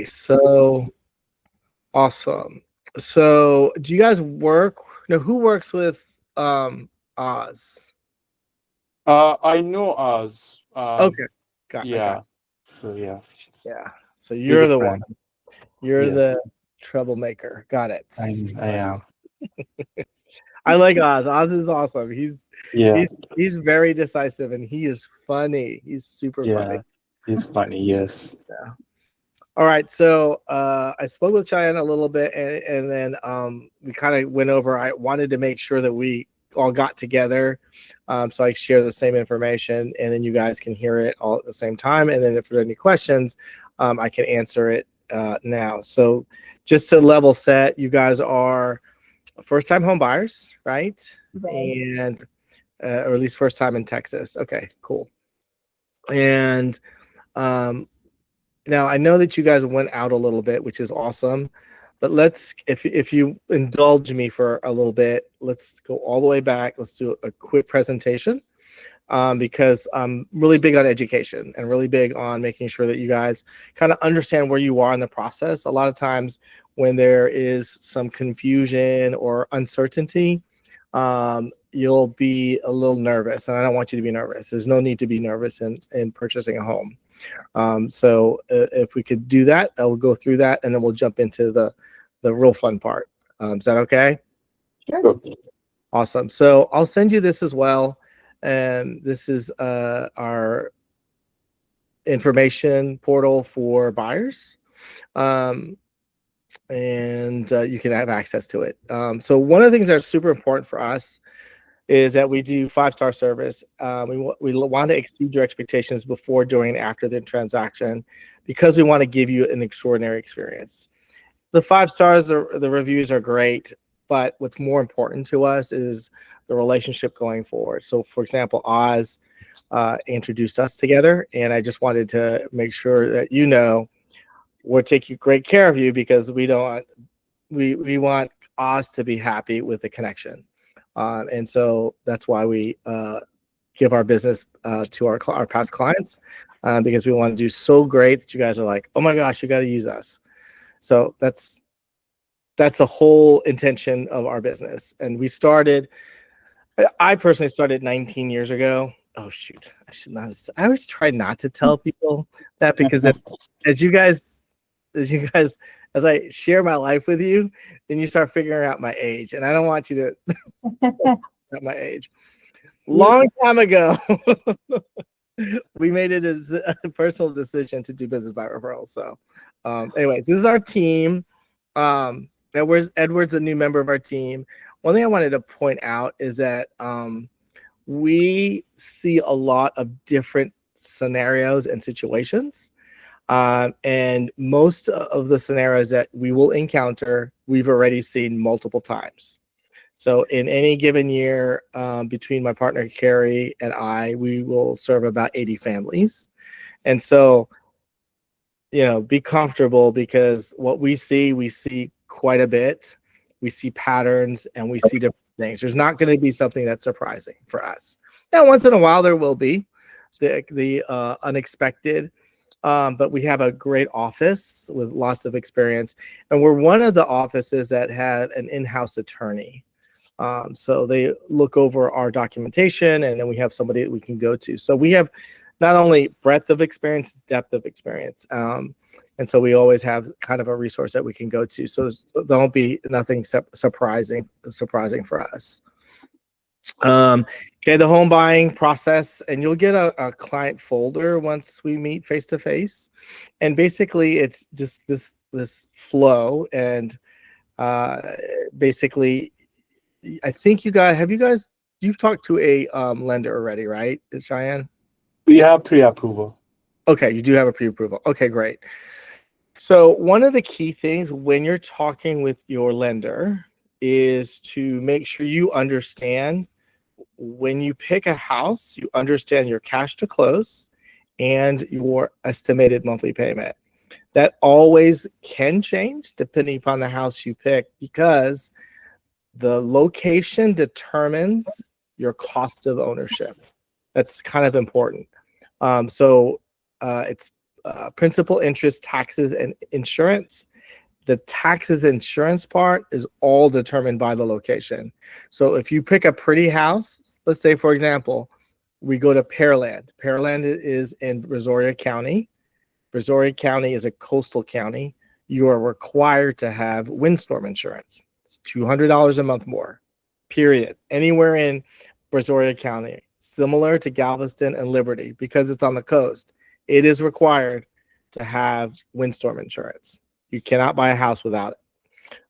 So awesome. So do you guys work? No, who works with Oz? I know Oz. Okay, I got Yeah. So yeah, you. Yeah. So he's a you're the one. friend. You're Yes, the troublemaker. Got it. I am. I like Oz. Oz is awesome. Yeah, He's very decisive and he is funny. He's super funny. yeah, he's funny. Yes. Yeah. All right. So I spoke with Cheyenne a little bit and then we kind of went over. I wanted to make sure that we all got together so I share the same information and then you guys can hear it all at the same time. And then if there are any questions, I can answer it now. So just to level set, you guys are first-time home buyers, right? And or at least first time in Texas. Okay, cool. And now I know that you guys went out a little bit, which is awesome. But let's, if you indulge me for a little bit, let's go all the way back. Let's do a quick presentation because I'm really big on education and really big on making sure that you guys kind of understand where you are in the process. A lot of times when there is some confusion or uncertainty, you'll be a little nervous, and I don't want you to be nervous. There's no need to be nervous in purchasing a home. So if we could do that, I will go through that, and then we'll jump into the real fun part. Is that okay? Sure. Awesome. So I'll send you this as well. And this is our information portal for buyers. And you can have access to it. So one of the things that's super important for us is that we do 5-star service. We want to exceed your expectations before, during, and after the transaction because we want to give you an extraordinary experience. The 5 stars, the reviews are great, but what's more important to us is the relationship going forward. So for example, Oz introduced us together, and I just wanted to make sure that you know we're taking great care of you because we want Oz to be happy with the connection. And so that's why we give our business to our past clients because we want to do so great that you guys are like, oh my gosh, you got to use us. So that's the whole intention of our business. And I personally started 19 years ago. Oh shoot, I should not. I always try not to tell people that because as I share my life with you, then you start figuring out my age, and I don't want you to at my age. Long time ago, we made it as a personal decision to do business by referral. So, anyways, this is our team. Edward's a new member of our team. One thing I wanted to point out is that we see a lot of different scenarios and situations. And most of the scenarios that we will encounter, we've already seen multiple times. So in any given year, between my partner Carrie and I, we will serve about 80 families. And so, be comfortable because what we see quite a bit. We see patterns and we see different things. There's not going to be something that's surprising for us. Now, once in a while, there will be the unexpected. But we have a great office with lots of experience. And we're one of the offices that had an in-house attorney. So they look over our documentation, and then we have somebody that we can go to. So we have not only breadth of experience, depth of experience. And so we always have kind of a resource that we can go to. So there won't be nothing surprising for us. Okay, the home buying process, and you'll get a client folder once we meet face to face. And basically it's just this flow. And basically, I think you've talked to a lender already, right, Cheyenne? We have pre-approval. Okay, you do have a pre-approval. Okay, great. So one of the key things when you're talking with your lender is to make sure you understand when you pick a house, you understand your cash to close and your estimated monthly payment. That always can change depending upon the house you pick because the location determines your cost of ownership. That's kind of important. So it's principal, interest, taxes, and insurance. The taxes insurance part is all determined by the location. So if you pick a pretty house, let's say, for example, we go to Pearland. Pearland is in Brazoria County. Brazoria County is a coastal county. You are required to have windstorm insurance. It's $200 a month more, period. Anywhere in Brazoria County, similar to Galveston and Liberty, because it's on the coast, it is required to have windstorm insurance. You cannot buy a house without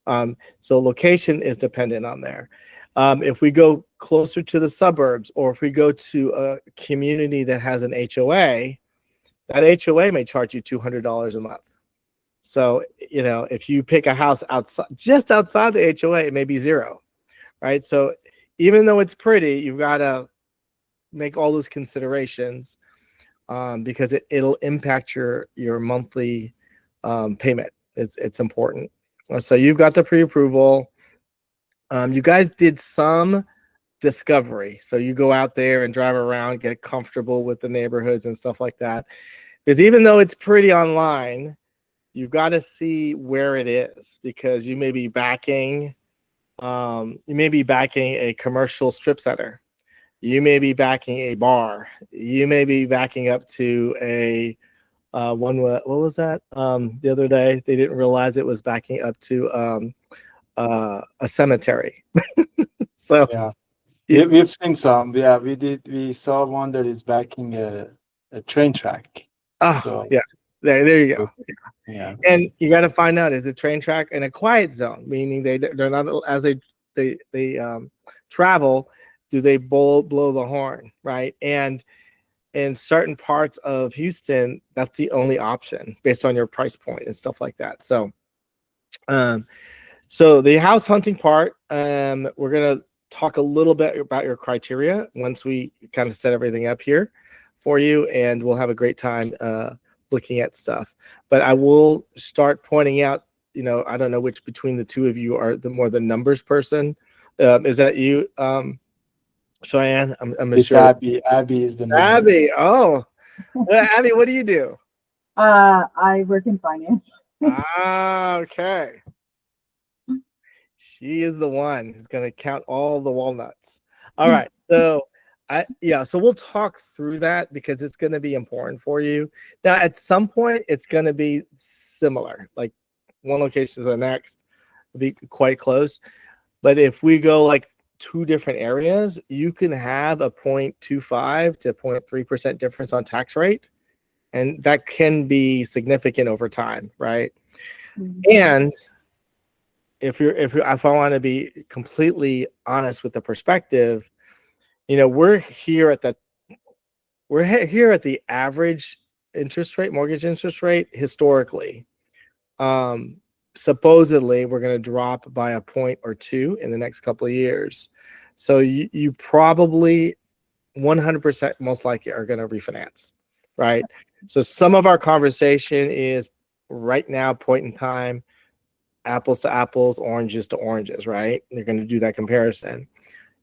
it. So location is dependent on there. If we go closer to the suburbs, or if we go to a community that has an HOA, that HOA may charge you $200 a month. So, you know, if you pick a house outside, just outside the HOA, it may be zero, right? So even though it's pretty, you've got to make all those considerations because it'll impact your monthly payment. It's important. So you've got the pre-approval. You guys did some discovery. So you go out there and drive around, get comfortable with the neighborhoods and stuff like that. Because even though it's pretty online, you've got to see where it is, because you may be backing a commercial strip center. You may be backing a bar. You may be backing up to a what was that? The other day, they didn't realize it was backing up to a cemetery. So yeah, we've seen some. Yeah, we saw one that is backing a train track. Oh, so, yeah, there you go. Yeah, and you got to find out, is a train track in a quiet zone, meaning they're not, as they travel, do they blow the horn, right? And in certain parts of Houston, that's the only option based on your price point and stuff like that. So, so the house hunting part, we're gonna talk a little bit about your criteria once we kind of set everything up here for you, and we'll have a great time looking at stuff. But I will start pointing out, you know, I don't know which between the two of you are the numbers person. Is that you, Shayan? I'm it's sure. Abbie. Abbie is the name. Abbie. Oh, Abbie, what do you do? I work in finance. Okay. She is the one who's going to count all the walnuts. All right. So so we'll talk through that because it's going to be important for you. Now, at some point, it's going to be similar, like one location to the next, will be quite close. But if we go like two different areas, you can have a 0.25 to 0.3% difference on tax rate. And that can be significant over time, right? Mm-hmm. And if I want to be completely honest with the perspective, you know, we're here at the average interest rate, mortgage interest rate historically. Supposedly, we're going to drop by a point or two in the next couple of years. So you probably 100% most likely are going to refinance, right? So some of our conversation is right now, point in time, apples to apples, oranges to oranges, right? You're going to do that comparison.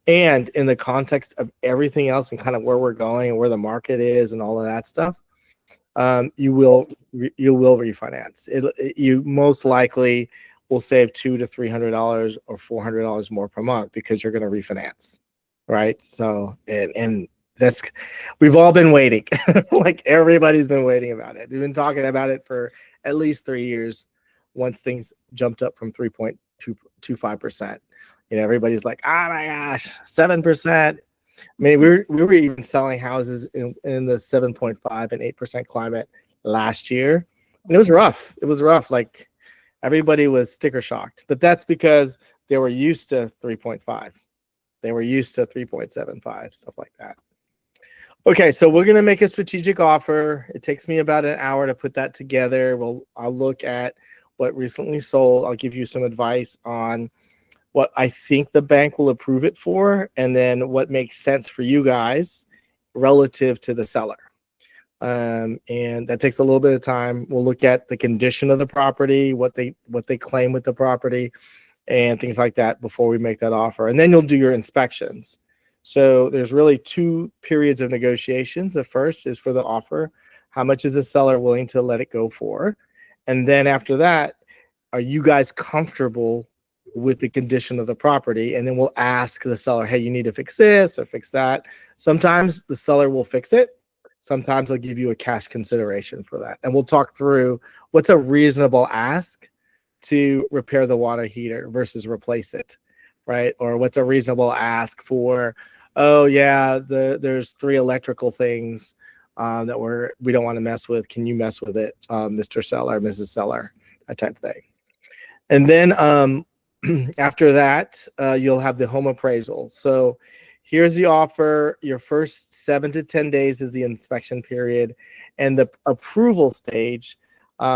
And in the context of everything else and kind of where we're going and where the market is and all of that stuff, you will refinance. You most likely will save $200 to $300 or $400 more per month because you're going to refinance, right? So and that's, we've all been waiting. Like everybody's been waiting about it. We've been talking about it for at least 3 years. Once things jumped up from 3.25%, you know, everybody's like, oh my gosh, 7%. I mean, we were even selling houses in the 7.5 and 8% climate last year, and it was rough. It was rough. Like everybody was sticker shocked, but that's because they were used to 3.5. They were used to 3.75, stuff like that. Okay, so we're gonna make a strategic offer. It takes me about an hour to put that together. I'll look at what recently sold. I'll give you some advice on what I think the bank will approve it for, and then what makes sense for you guys relative to the seller. And that takes a little bit of time. We'll look at the condition of the property, what they claim with the property, and things like that before we make that offer. And then you'll do your inspections. So there's really two periods of negotiations. The first is for the offer. How much is the seller willing to let it go for? And then after that, are you guys comfortable with the condition of the property? And then we'll ask the seller, hey, you need to fix this or fix that. Sometimes the seller will fix it. Sometimes they'll give you a cash consideration for that. And we'll talk through what's a reasonable ask to repair the water heater versus replace it, right? Or what's a reasonable ask for, oh yeah, there's 3 electrical things that we don't want to mess with. Can you mess with it, Mr. Seller, Mrs. Seller, that type of thing. And then after that, you'll have the home appraisal. So here's the offer. Your first 7 to 10 days is the inspection period, and the approval stage,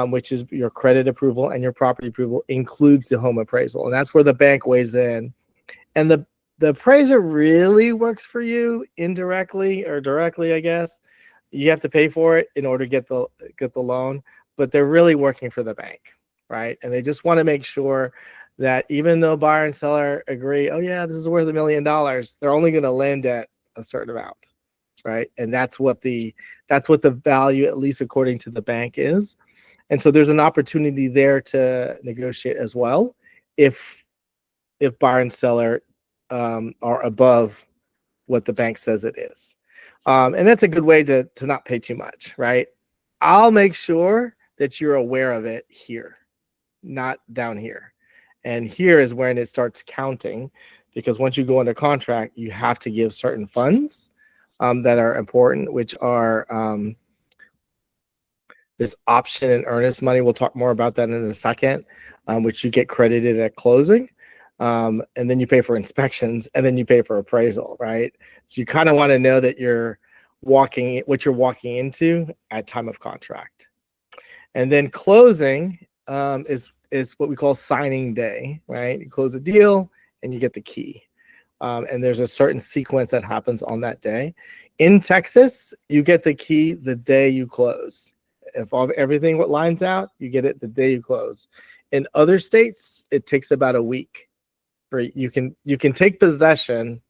which is your credit approval and your property approval, includes the home appraisal. And that's where the bank weighs in. And the appraiser really works for you indirectly or directly, I guess. You have to pay for it in order to get the loan, but they're really working for the bank, right? And they just want to make sure that even though buyer and seller agree, oh yeah, this is worth $1 million, they're only going to lend at a certain amount, right? And that's what the value, at least according to the bank, is. And so there's an opportunity there to negotiate as well if buyer and seller are above what the bank says it is. And that's a good way to not pay too much, right? I'll make sure that you're aware of it here, not down here. And here is when it starts counting, because once you go under contract, you have to give certain funds that are important, which are this option and earnest money. We'll talk more about that in a second, which you get credited at closing. And then you pay for inspections, and then you pay for appraisal, right? So you kind of want to know that what you're walking into at time of contract. And then closing is what we call signing day, right? You close a deal and you get the key. And there's a certain sequence that happens on that day. In Texas, you get the key the day you close. If everything lines out, you get it the day you close. In other states, it takes about a week. You can take possession,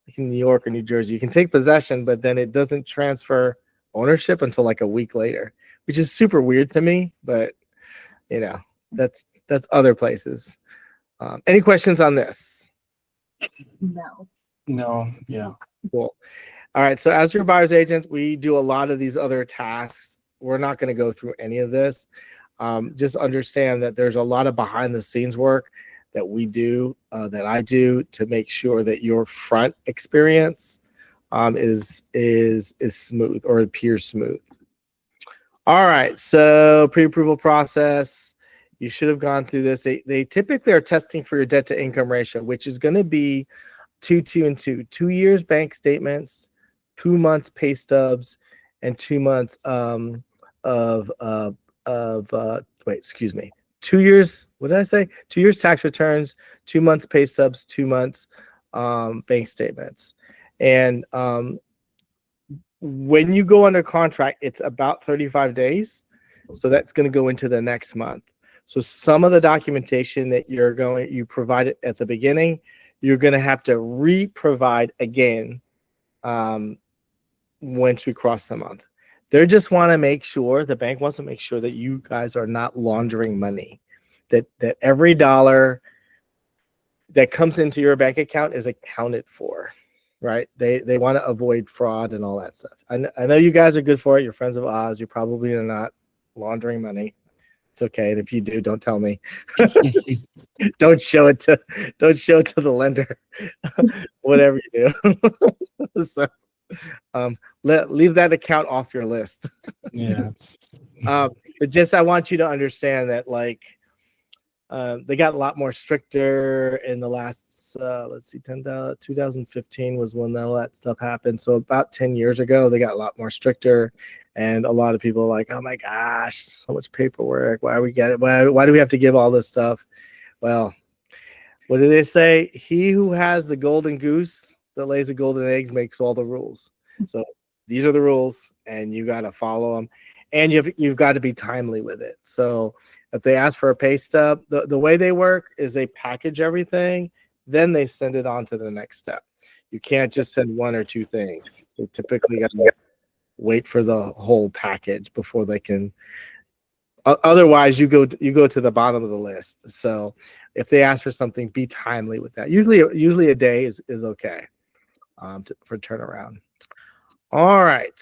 like in New York or New Jersey, you can take possession, but then it doesn't transfer ownership until like a week later, which is super weird to me, but you know, that's other places. Any questions on this? No, yeah. Cool. All right, so as your buyer's agent, we do a lot of these other tasks. We're not going to go through any of this. Just understand that there's a lot of behind the scenes work that we do, that I do, to make sure that your front experience is smooth or appears smooth. All right, so pre-approval process. You should have gone through this. They typically are testing for your debt to income ratio, which is going to be 2, 2, and 2. 2 years bank statements, 2 months pay stubs, and 2 months wait, excuse me. 2 years, what did I say? 2 years tax returns, 2 months pay stubs, 2 months bank statements. And when you go under contract, it's about 35 days. So that's going to go into the next month. So some of the documentation that you provided at the beginning, you're going to have to re-provide again once we cross the month. They just want to make sure, the bank wants to make sure that you guys are not laundering money, that every dollar that comes into your bank account is accounted for, right? They want to avoid fraud and all that stuff. I know you guys are good for it. You're friends of Oz. You probably are not laundering money. It's okay. And if you do, don't tell me. Don't show it to the lender. Whatever you do. So leave that account off your list. Yeah. But just I want you to understand that they got a lot more stricter in the last let's see, 2015 was when all that stuff happened. So about 10 years ago, they got a lot more stricter, and a lot of people are like, oh my gosh, so much paperwork. Why do we have to give all this stuff? Well, what do they say? He who has the golden goose that lays the golden eggs makes all the rules. So these are the rules, and you got to follow them, and you've got to be timely with it. So if they ask for a pay stub, the way they work is they package everything, then they send it on to the next step. You can't just send 1 or 2 things. So typically you got to wait for the whole package before they can. Otherwise, you go to the bottom of the list. So if they ask for something, be timely with that. Usually a day is okay for turnaround. All right.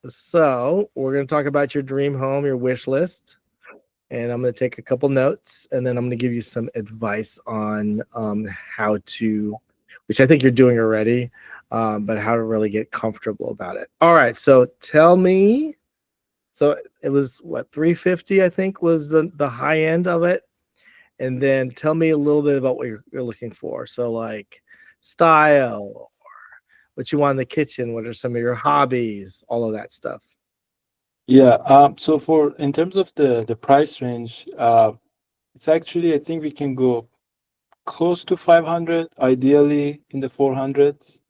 So we're going to talk about your dream home, your wish list. And I'm going to take a couple notes, and then I'm going to give you some advice on how to, which I think you're doing already, but how to really get comfortable about it. All right. So tell me. So it was what, 350, I think, was the high end of it. And then tell me a little bit about what you're looking for. So like style, or what you want in the kitchen, what are some of your hobbies, all of that stuff. Yeah. So in terms of the price range, it's actually, I think we can go close to 500, ideally in the 400s.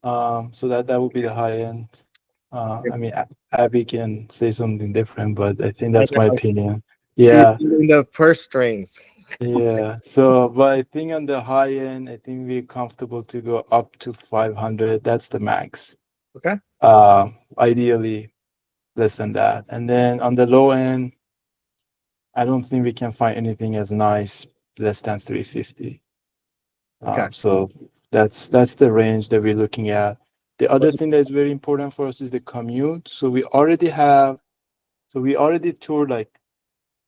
So that would be the high end. I mean, Abby can say something different, but I think I that's my know. opinion. She's Yeah, doing the purse strings. yeah. So, but I think on the high end, I think we're comfortable to go up to 500. That's the max. Okay. Ideally less than that. And then on the low end, I don't think we can find anything as nice less than 350. Okay. So that's the range that we're looking at. The other thing that's very important for us is the commute. So we already toured like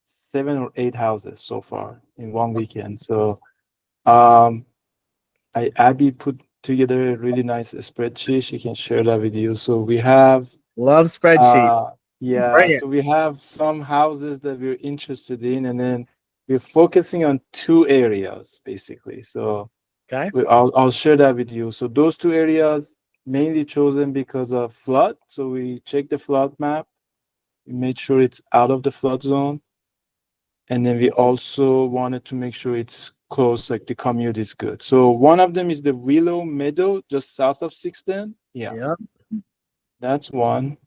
7 or 8 houses so far in one weekend. So Abby put together a really nice spreadsheet. She can share that with you. So we have Love spreadsheets. yeah, Bring it. so we have some houses that we're interested in, and then we're focusing on 2 areas basically. So Okay. I'll share that with you. So those 2 areas mainly chosen because of flood. So we checked the flood map. We made sure it's out of the flood zone. And then we also wanted to make sure it's close, like the commute is good. So one of them is the Willow Meadow, just south of 610. Yeah, Yeah. that's one.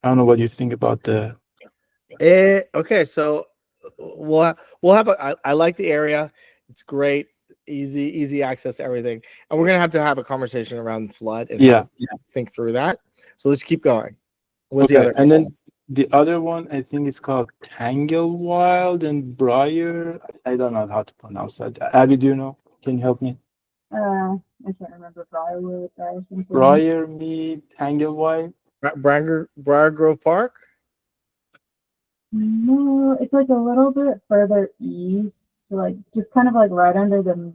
I don't know what you think about the. Okay. So we'll have I like the area. It's great. Easy access to everything. And we're gonna have a conversation around flood and how Yeah. to think through that. So let's keep going. What's the Okay. other? And then the other one, I think it's called Tangle Wild and Briar. I don't know how to pronounce that. Abby, do you know? Can you help me? I can't remember Briarwood or something. Briar Mead, Tangle Wild. Briar Grove Park? No, it's like a little bit further east, like just kind of like right under the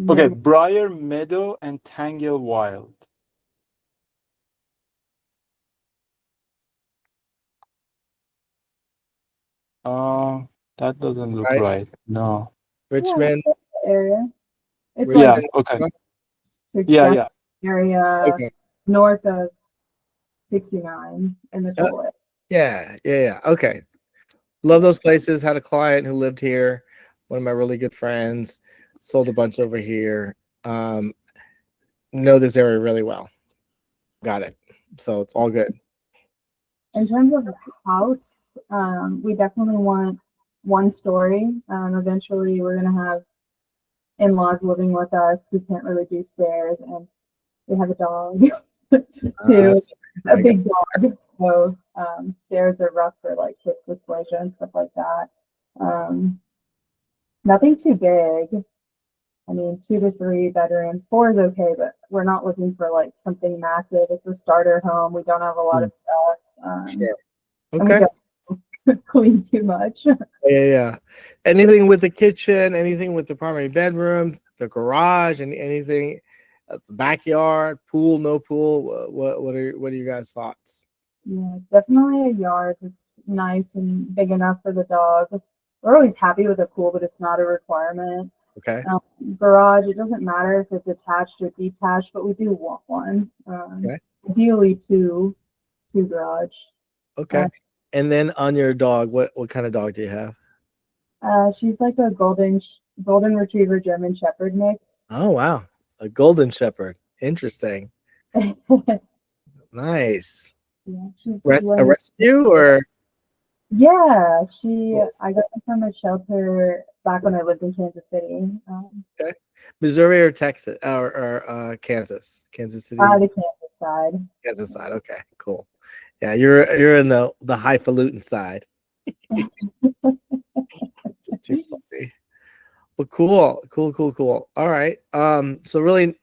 Okay, mid. Briar Meadow and Tangle Wild. That doesn't look Right. right. No. Richmond. Yeah, area. It's Yeah, like okay. Yeah, suggested yeah. area Okay. north of 69 in the tollway. Yeah. Okay. Love those places. Had a client who lived here. One of my really good friends. Sold a bunch over here. Know this area really well. Got it. So it's all good. In terms of the house, we definitely want one story. Eventually, we're gonna have in-laws living with us who can't really do stairs, and we have a dog too, a big dog. So stairs are rough for like hip dysplasia and stuff like that. Nothing too big. I mean, 2 to 3 bedrooms. 4 is okay, but we're not looking for like something massive. It's a starter home. We don't have a lot of stuff. Sure. And we Okay. don't clean too much. Yeah. Anything with the kitchen, anything with the primary bedroom, the garage, and anything, the backyard, pool, no pool. What are you guys' thoughts? Yeah, definitely a yard that's nice and big enough for the dog. We're always happy with a pool, but it's not a requirement. Okay. Garage, it doesn't matter if it's attached or detached, but we do want one. Okay. Ideally two garage. Okay. And then on your dog, what kind of dog do you have? She's like a golden retriever German Shepherd mix. Oh wow, a golden shepherd. Interesting. Yeah, Nice. she's A rescue or? yeah, I got her from a shelter back when I lived in Kansas City. Okay. Missouri or Texas or Kansas? Kansas City. The Kansas side. Kansas side. Okay, cool. Yeah, you're in the highfalutin side. Too funny. Well, cool. All right. So really,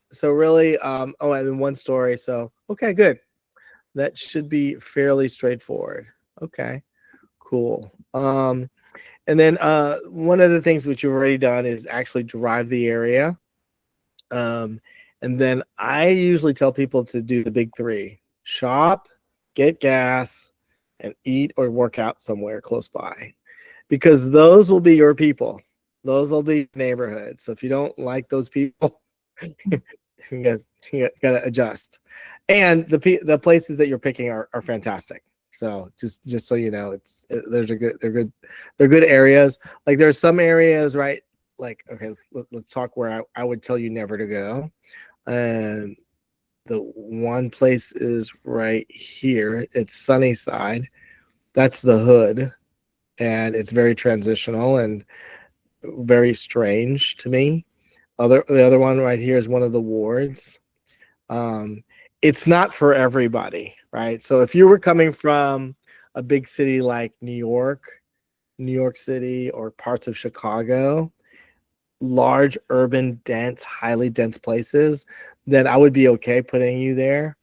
oh, and then one story. So, okay, good. That should be fairly straightforward. Okay, cool. And then one of the things which you've already done is actually drive the area. And then I usually tell people to do the big three: shop, get gas, and eat or work out somewhere close by, because those will be your people. Those will be neighborhoods. So if you don't like those people, you gotta adjust. And the places that you're picking are fantastic. So just so you know, they're good areas. Like there's some areas, right? Like, okay, let's talk where I would tell you never to go. And the one place is right here. It's Sunnyside. That's the hood, and it's very transitional and very strange to me. The other one right here is one of the wards. It's not for everybody, right? So if you were coming from a big city like New York City, or parts of Chicago, large, urban, dense, highly dense places, then I would be okay putting you there.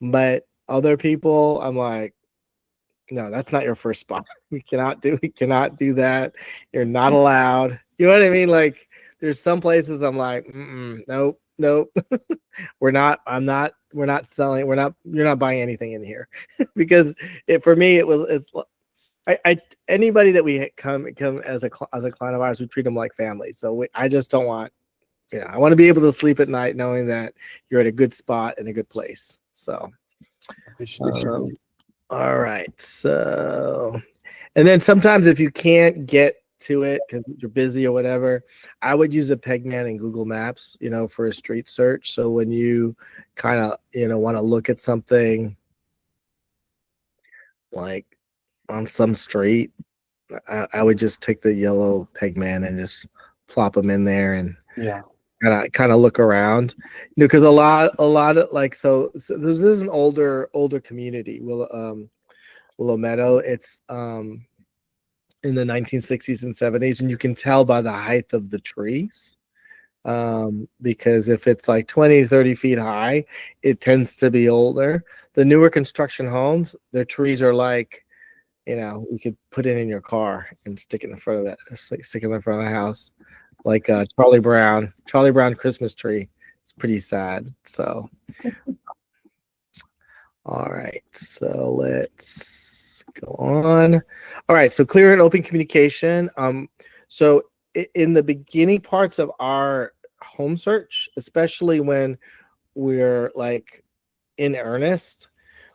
But other people, I'm like, no, that's not your first spot. We cannot do that. You're not allowed. You know what I mean? Like there's some places I'm like, nope. We're not selling. You're not buying anything in here. Because for me, it's anybody that we come as a client of ours, we treat them like family. So I just don't want, I want to be able to sleep at night knowing that you're at a good spot in a good place. So, all right. So, and then sometimes if you can't get to it because you're busy or whatever, I would use a Pegman in Google Maps, for a street search. So when you kind of, want to look at something like on some street, I would just take the yellow Pegman and just plop them in there and kind of look around, because a lot of like, so this is an older community, Willow Meadow. It's in the 1960s and 70s, and you can tell by the height of the trees, because if it's like 20-30 feet high, it tends to be older. The newer construction homes, their trees are like, we could put it in your car and stick it in front of the house, like Charlie Brown Christmas tree. It's pretty sad. So, all right, so let's go on. All right, so clear and open communication. So in the beginning parts of our home search, especially when we're like in earnest,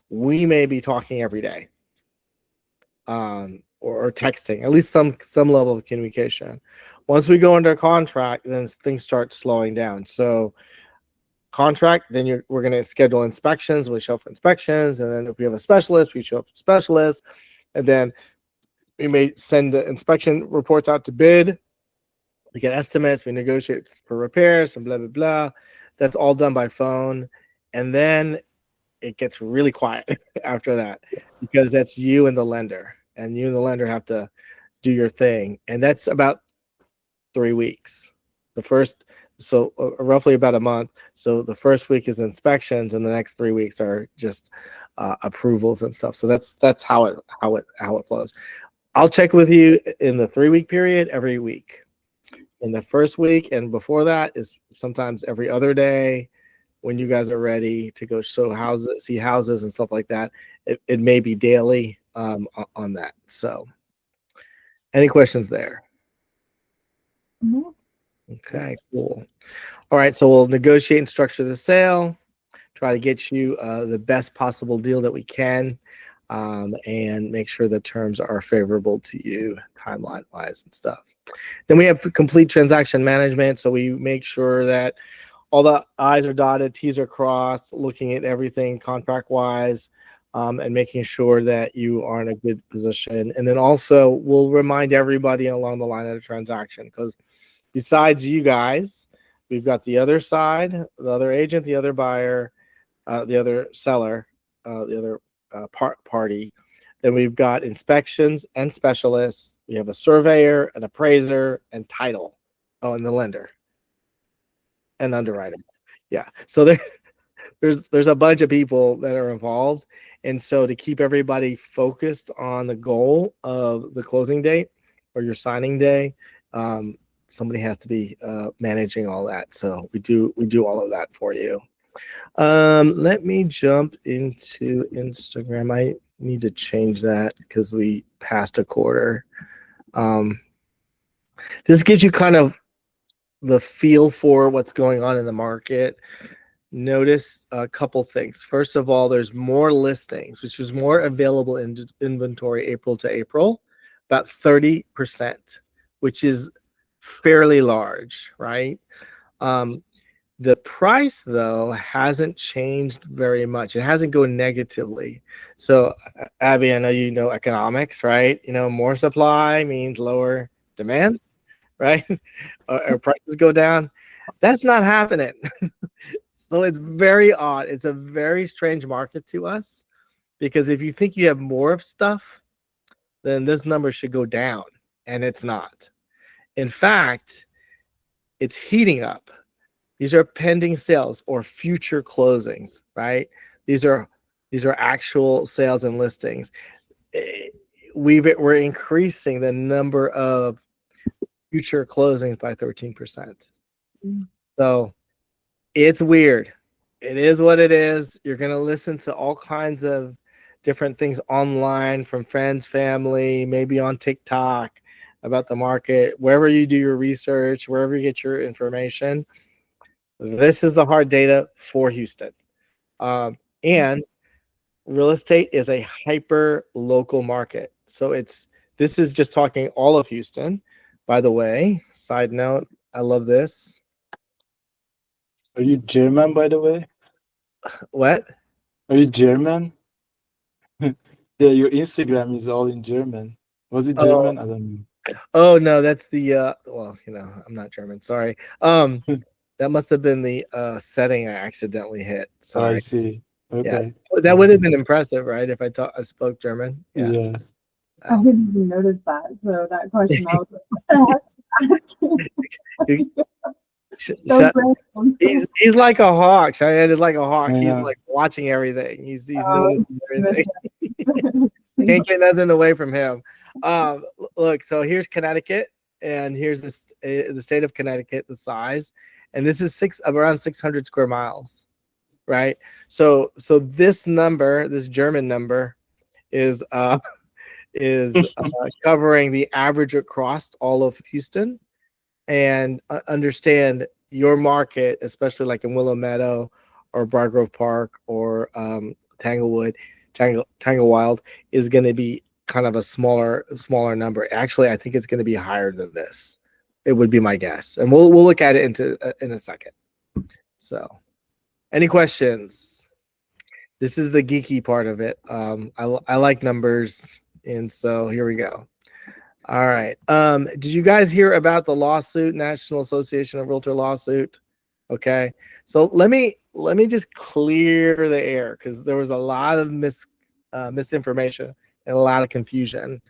we may be talking every day, or texting, at least some level of communication. Once we go under contract, then things start slowing down. So contract, then we're going to schedule inspections. We show up for inspections, and then if we have a specialist, we show up for specialists, and then we may send the inspection reports out to bid. We get estimates, we negotiate for repairs, and blah blah blah. That's all done by phone, and then it gets really quiet after that, because that's you and the lender, and you and the lender have to do your thing, and that's about 3 weeks. Roughly about a month. So the first week is inspections, and the next 3 weeks are just approvals and stuff. So that's how it flows. I'll check with you in the 3-week period every week. In the first week and before that is sometimes every other day when you guys are ready to go see houses and stuff like that. It may be daily on that. So any questions there? Mm-hmm. Okay, cool. All right, so we'll negotiate and structure the sale, try to get you the best possible deal that we can, and make sure the terms are favorable to you timeline-wise and stuff. Then we have complete transaction management, so we make sure that all the I's are dotted, T's are crossed, looking at everything contract-wise, and making sure that you are in a good position. And then also, we'll remind everybody along the line of the transaction, because besides you guys, we've got the other side, the other agent, the other buyer, the other seller, the other party. Then we've got inspections and specialists. We have a surveyor, an appraiser, and title. Oh, and the lender and underwriter. Yeah. So there's a bunch of people that are involved, and so to keep everybody focused on the goal of the closing date or your signing day, somebody has to be managing all that. So we do all of that for you. Let me jump into Instagram. I need to change that because we passed a quarter. This gives you kind of the feel for what's going on in the market. Notice a couple things. First of all, there's more listings, which is more available in inventory April to April, about 30%, which is fairly large, right? The price, though, hasn't changed very much. It hasn't gone negatively. So, Abby, I know you know economics, right? You know, more supply means lower demand, right? Or prices go down. That's not happening. So it's very odd. It's a very strange market to us, because if you think you have more of stuff, then this number should go down, and it's not. In fact, it's heating up. These are pending sales or future closings, right? These are actual sales and listings. We're increasing the number of future closings by 13%. So it's weird. It is what it is. You're going to listen to all kinds of different things online from friends, family, maybe on TikTok about the market, wherever you do your research, wherever you get your information. This is the hard data for Houston. And real estate is a hyper local market. So this is just talking all of Houston. By the way, side note, I love this. Are you German, by the way? What? Are you German? Yeah, your Instagram is all in German. Was it German? I don't know. Oh no, that's the well, you know, I'm not German, sorry. That must have been the setting I accidentally hit. Oh, I Sorry. see. Okay. Yeah. That would have been impressive, right? If I spoke German. Yeah. I didn't even notice that. So that question I was asking. So he's like a hawk. Cheyenne is like a hawk. He's Yeah. like watching everything. He's noticing everything. Can't Can't get nothing away from him. Look, so here's Connecticut, and here's the state of Connecticut, the size, and this is around 600 square miles, right? So this number, this German number, is covering the average across all of Houston. And understand your market, especially like in Willow Meadow or Briar Grove Park or Tangle Wild, is going to be kind of a smaller number. Actually, I think it's going to be higher than this. It would be my guess, and we'll look at it in a second. So, any questions? This is the geeky part of it. I like numbers, and so here we go. All right. Did you guys hear about the lawsuit, National Association of Realtor lawsuit? Okay. So let me just clear the air, because there was a lot of misinformation and a lot of confusion.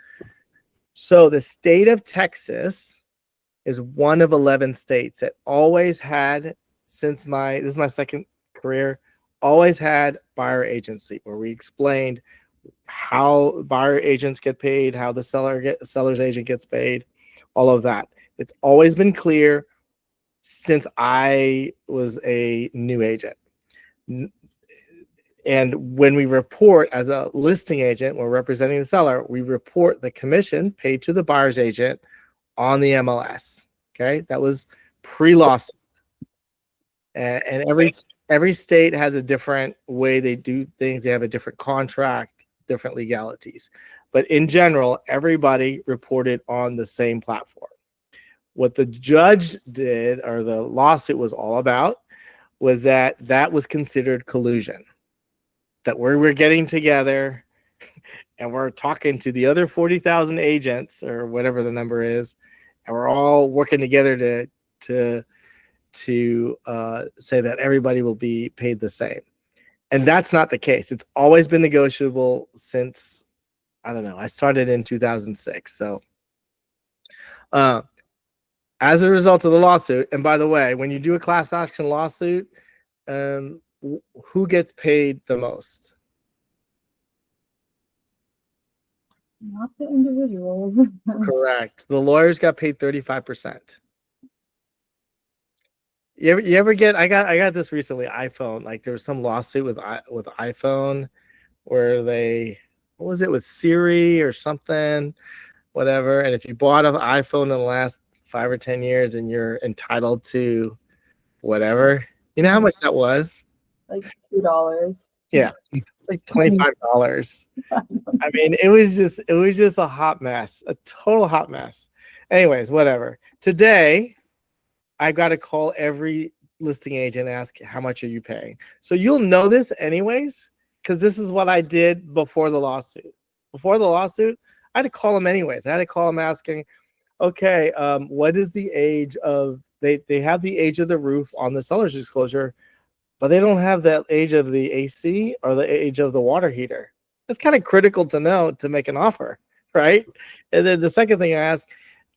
So the state of Texas is one of 11 states that always had, this is my second career, always had buyer agency, where we explained how buyer agents get paid, how the seller's agent gets paid, all of that. It's always been clear since I was a new agent. And when we report as a listing agent, we're representing the seller, we report the commission paid to the buyer's agent on the MLS. Okay, that was pre-lawsuit. And every state has a different way they do things. They have a different contract, different legalities, but in general, everybody reported on the same platform. What the judge did, or the lawsuit was all about, was that was considered collusion. That we're getting together and we're talking to the other 40,000 agents, or whatever the number is, and we're all working together to say that everybody will be paid the same. And that's not the case. It's always been negotiable since, I don't know, I started in 2006. So as a result of the lawsuit, and by the way, when you do a class action lawsuit, who gets paid the most? Not the individuals. Correct. The lawyers got paid 35%. You ever get? I got this recently. iPhone. Like there was some lawsuit with iPhone, where what was it with Siri or something, whatever. And if you bought an iPhone in the last 5 or 10 years, and you're entitled to whatever, you know how much that was? Like $2. Yeah, like $25. I mean, it was just a hot mess, a total hot mess. Anyways, whatever. Today, I've got to call every listing agent and ask, how much are you paying? So you'll know this anyways, because this is what I did before the lawsuit. Before the lawsuit, I had to call them anyways. I had to call them asking, okay, what is the age of, they have the age of the roof on the seller's disclosure, but they don't have that age of the AC or the age of the water heater. It's kind of critical to know to make an offer, right? And then the second thing I ask,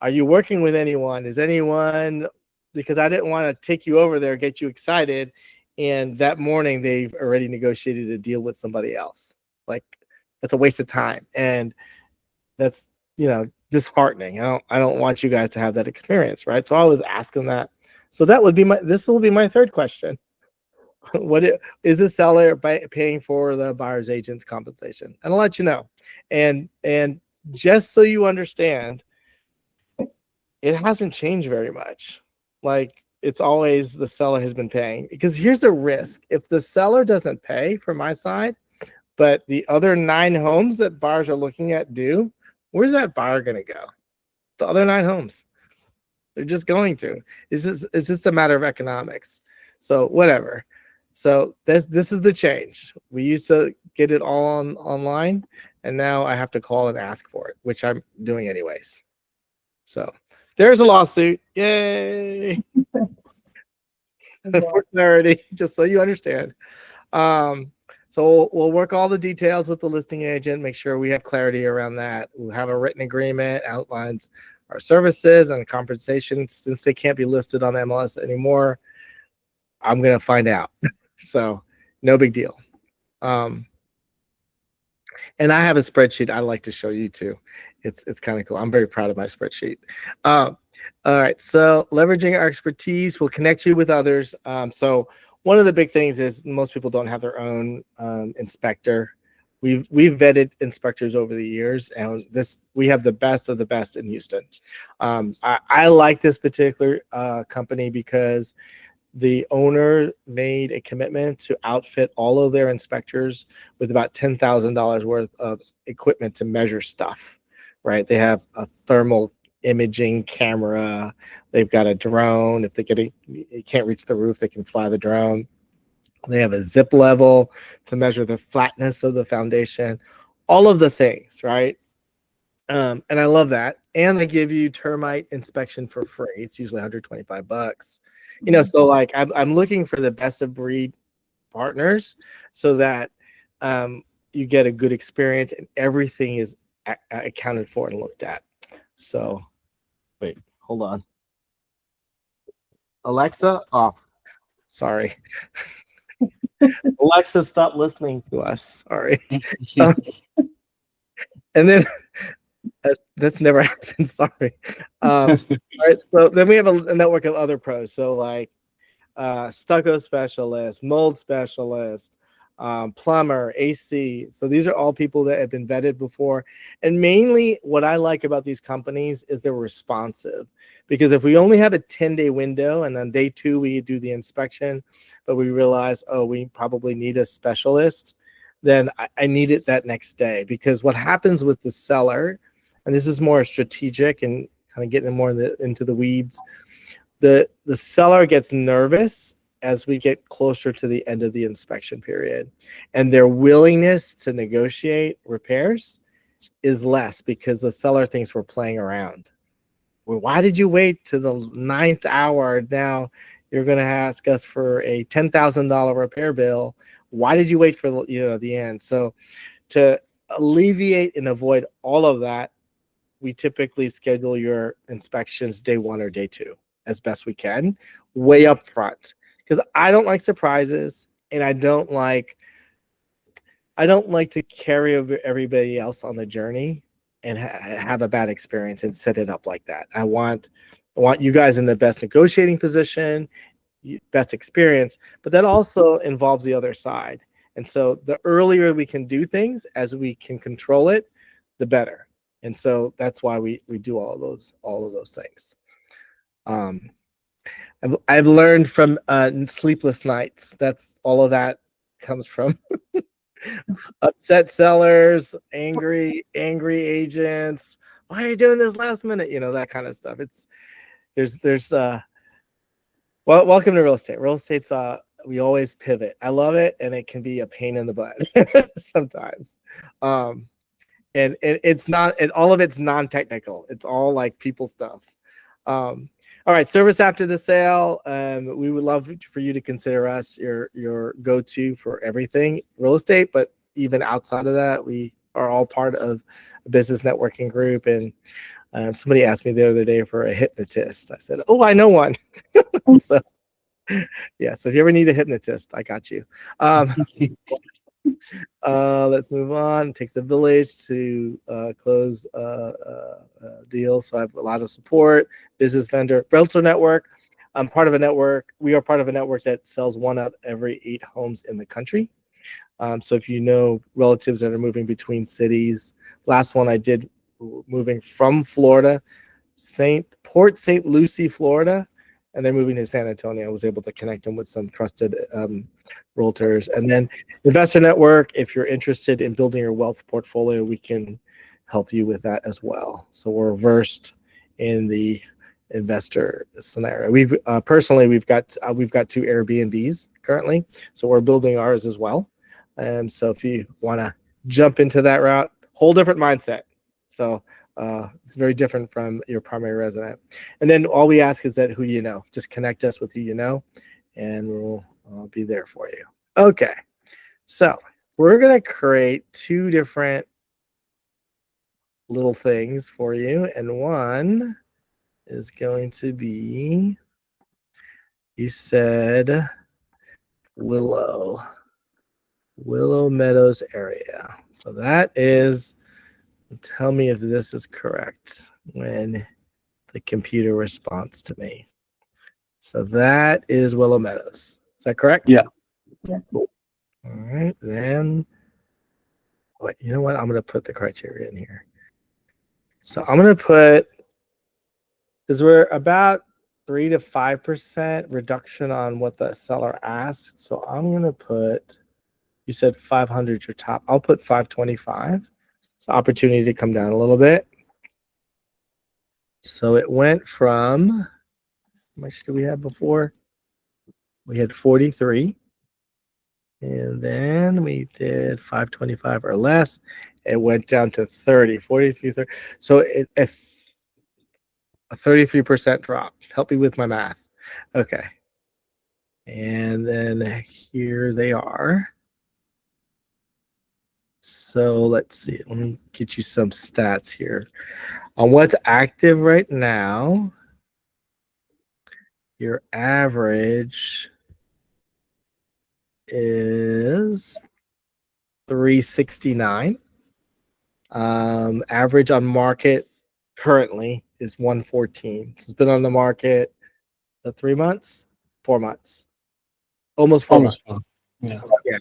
are you working with anyone? Is anyone, because I didn't want to take you over there, get you excited, and that morning they've already negotiated a deal with somebody else. Like, that's a waste of time, and that's, disheartening. I don't want you guys to have that experience, right? So I was asking that. So that would be this will be my third question. Is the seller paying for the buyer's agent's compensation? And I'll let you know. And just so you understand, it hasn't changed very much. Like, it's always the seller has been paying, because here's the risk. If the seller doesn't pay for my side, but the other 9 homes that buyers are looking at do, where's that buyer going to go? The other 9 homes. They're just going to. It's just a matter of economics. So whatever. So this is the change. We used to get it all online, and now I have to call and ask for it, which I'm doing anyways. So there's a lawsuit. Yay! For clarity, just so you understand. So we'll work all the details with the listing agent, make sure we have clarity around that. We'll have a written agreement, outlines our services and compensation. Since they can't be listed on MLS anymore, I'm going to find out. So no big deal. And I have a spreadsheet I'd like to show you too. It's kind of cool. I'm very proud of my spreadsheet. All right. So leveraging our expertise will connect you with others. So one of the big things is most people don't have their own inspector. We've vetted inspectors over the years, and we have the best of the best in Houston. I like this particular company because the owner made a commitment to outfit all of their inspectors with about $10,000 worth of equipment to measure stuff, right? They have a thermal imaging camera. They've got a drone. If you can't reach the roof, they can fly the drone. They have a zip level to measure the flatness of the foundation, all of the things, right? And I love that. And they give you termite inspection for free. It's usually $125. So like I'm looking for the best of breed partners so that you get a good experience and everything is accounted for and looked at. So wait, hold on. Alexa, off. Sorry. Alexa, stop listening to us. Sorry. And then that's never happened. Sorry. All right. So then we have a network of other pros. So like stucco specialist, mold specialist, plumber, AC. So these are all people that have been vetted before. And mainly what I like about these companies is they're responsive, because if we only have a 10-day window and on day 2 we do the inspection, but we realize, oh, we probably need a specialist, then I need it that next day. Because what happens with the seller, and this is more strategic and kind of getting more into the weeds, the seller gets nervous as we get closer to the end of the inspection period, and their willingness to negotiate repairs is less because the seller thinks we're playing around. Well, why did you wait to the 9th hour? Now you're going to ask us for a $10,000 repair bill Why did you wait for the end? So to alleviate and avoid all of that, we typically schedule your inspections day 1 or day 2 as best we can, way up front, because I don't like surprises, and I don't like to carry over everybody else on the journey and have a bad experience and set it up like that. I want you guys in the best negotiating position, best experience, but that also involves the other side. And so the earlier we can do things, as we can control it, the better. And so that's why we do all of those things. I've learned from sleepless nights. That's all of that comes from upset sellers, angry agents. Why are you doing this last minute? That kind of stuff. There's well, welcome to real estate. Real estate's we always pivot. I love it, and it can be a pain in the butt sometimes. And it's not, and all of it's non-technical. It's all like people stuff. All right, service after the sale. We would love for you to consider us your go-to for everything real estate, but even outside of that, we are all part of a business networking group. And somebody asked me the other day for a hypnotist. I said, "Oh, I know one." So yeah, so if you ever need a hypnotist, I got you. Let's move on. It takes a village to close deals. So I have a lot of support. Business vendor, realtor network. I'm part of a network. We are part of a network that sells 1 out of every 8 homes in the country. So if you know relatives that are moving between cities, last one I did moving from Florida, Port St. Lucie, Florida, and they're moving to San Antonio. I was able to connect them with some trusted realtors. And then investor network, if you're interested in building your wealth portfolio, we can help you with that as well. So we're versed in the investor scenario. We've got 2 Airbnbs currently, so we're building ours as well. And so if you want to jump into that route, whole different mindset. So it's very different from your primary resident. And then all we ask is that who you know. Just connect us with who you know, and we'll be there for you. Okay, so we're going to create 2 different little things for you, and one is going to be, you said Willow Meadows area. So that is, tell me if this is correct when the computer responds to me. So that is Willow Meadows. Is that correct? Yeah. Cool. All right, then. Wait, you know what? I'm going to put the criteria in here. So I'm going to put, because we're about 3 to 5% reduction on what the seller asks. So I'm going to put, you said 500 your top. I'll put 525. It's an opportunity to come down a little bit. So it went from, how much did we have before? We had 43. And then we did 525 or less. It went down to 30, 43, 30. So a 33% drop. Help me with my math. Okay. And then here they are. So let's see. Let me get you some stats here. On what's active right now, your average is 369. Average on market currently is 114. So it's been on the market 3 months, 4 months, almost 4 months. Yeah. Yeah.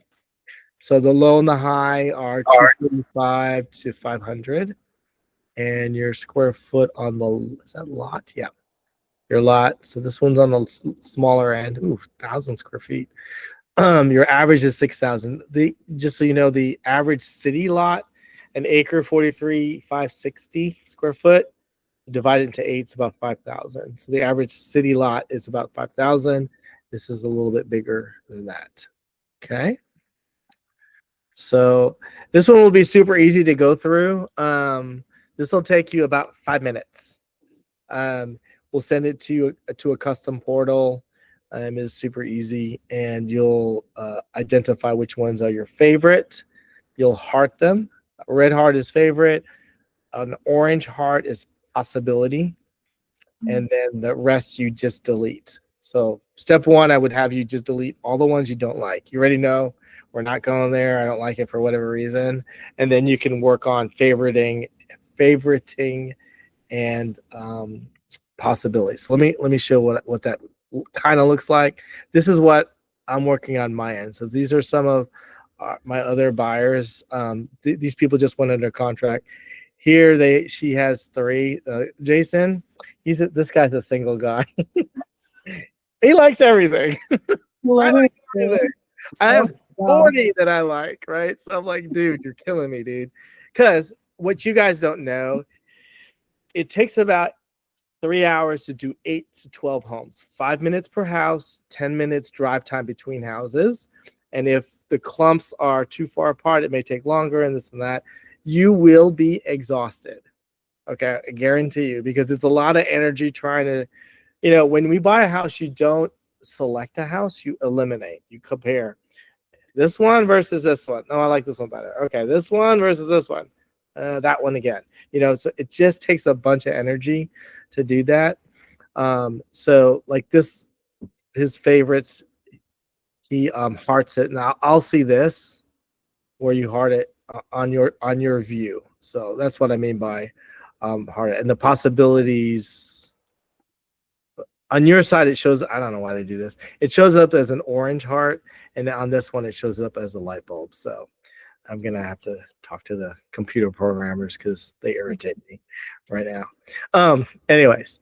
So the low and the high are 245 to 500, and your square foot on the, is that lot? Yeah, your lot. So this one's on the smaller end. Ooh, 1,000 square feet. Your average is 6,000. Just so you know, the average city lot, an acre, 43,560 square foot, divided into 8, it's about 5,000. So the average city lot is about 5,000. This is a little bit bigger than that. Okay. So this one will be super easy to go through. This will take you about 5 minutes. We'll send it to you to a custom portal. is super easy, and you'll identify which ones are your favorite. You'll heart them. A red heart is favorite. An orange heart is possibility, and then the rest you just delete. So step one, I would have you just delete all the ones you don't like. You already know we're not going there. I don't like it for whatever reason, and then you can work on favoriting, and possibilities. So let me show what that kind of looks like. This is what I'm working on my end. So these are some of my other buyers. These people just went under contract. Here she has 3. Jason, this guy's a single guy. He likes everything. I like everything. I have 40 that I like, right? So I'm like, dude, you're killing me, dude. Because what you guys don't know, it takes about 3 hours to do 8 to 12 homes, 5 minutes per house, 10 minutes drive time between houses. And if the clumps are too far apart, it may take longer and this and that. You will be exhausted. Okay, I guarantee you, because it's a lot of energy trying to, when we buy a house, you don't select a house, you eliminate, you compare this one versus this one. No, I like this one better. Okay, this one versus this one. That one again. So it just takes a bunch of energy to do that. So like this, his favorites, he hearts it. Now I'll see this where you heart it on your view. So that's what I mean by heart it. And the possibilities on your side, it shows, I don't know why they do this. It shows up as an orange heart, and on this one, it shows up as a light bulb. So I'm going to have to talk to the computer programmers because they irritate me right now. Anyways,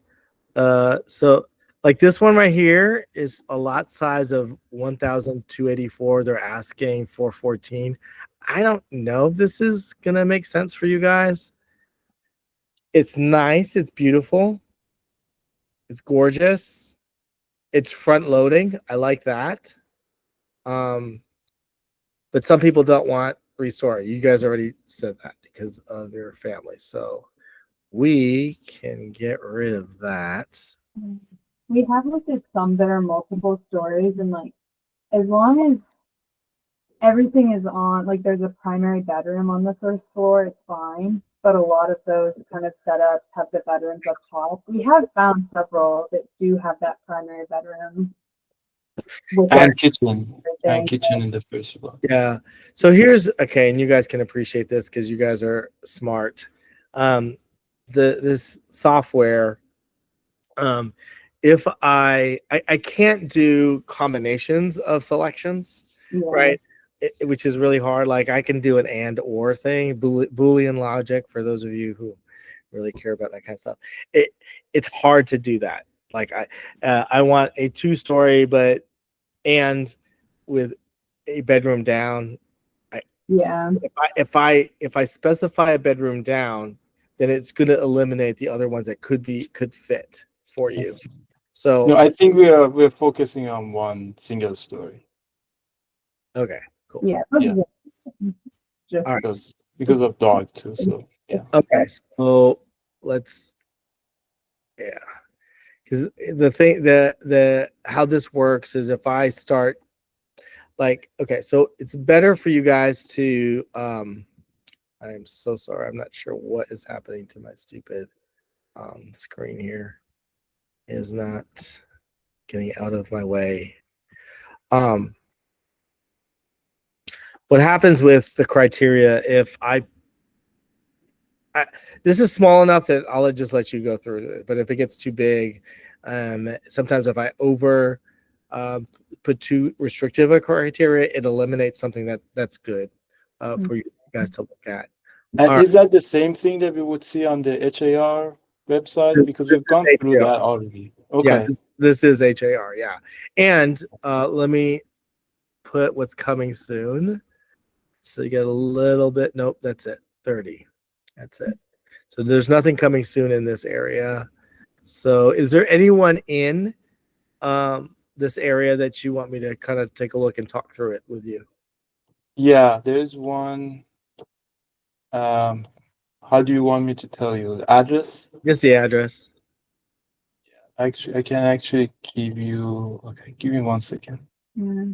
so like this one right here is a lot size of 1,284. They're asking 414. I don't know if this is going to make sense for you guys. It's nice. It's beautiful. It's gorgeous. It's front loading. I like that. But some people don't want three-story. You guys already said that because of your family. So we can get rid of that. We have looked at some that are multiple stories, and like as long as everything is on, like there's a primary bedroom on the first floor, it's fine. But a lot of those kind of setups have the bedrooms up top. We have found several that do have that primary bedroom. And kitchen in the first floor. Yeah. So here's, okay, and you guys can appreciate this because you guys are smart. This software, if I can't do combinations of selections, right? Which is really hard. Like I can do an and or thing, Boolean logic for those of you who really care about that kind of stuff. It's hard to do that. Like I want a 2-story, but and with a bedroom down. If I specify a bedroom down, then it's going to eliminate the other ones that could fit for you. So no, I think we're focusing on one single story. Okay, cool. Yeah. It's just all right. Because of dog too. So yeah. Okay, so let's because the thing the how this works is if I start like, okay, so it's better for you guys to I'm so sorry, I'm not sure what is happening to my stupid screen here. It is not getting out of my way. What happens with the criteria if I this is small enough that I'll just let you go through it, but if it gets too big, sometimes if I put too restrictive a criteria, it eliminates something that's good for you guys to look at. And is that the same thing that we would see on the HAR website? Because we've gone through that already. Okay. Yeah, this is HAR, yeah. And let me put what's coming soon. So you get a little bit, nope, that's it, 30. That's it. So there's nothing coming soon in this area. So is there anyone in this area that you want me to kind of take a look and talk through it with you? Yeah, there's one. How do you want me to tell you? The address? Just the address. Actually, I can actually give you. Okay, give me 1 second. Yeah.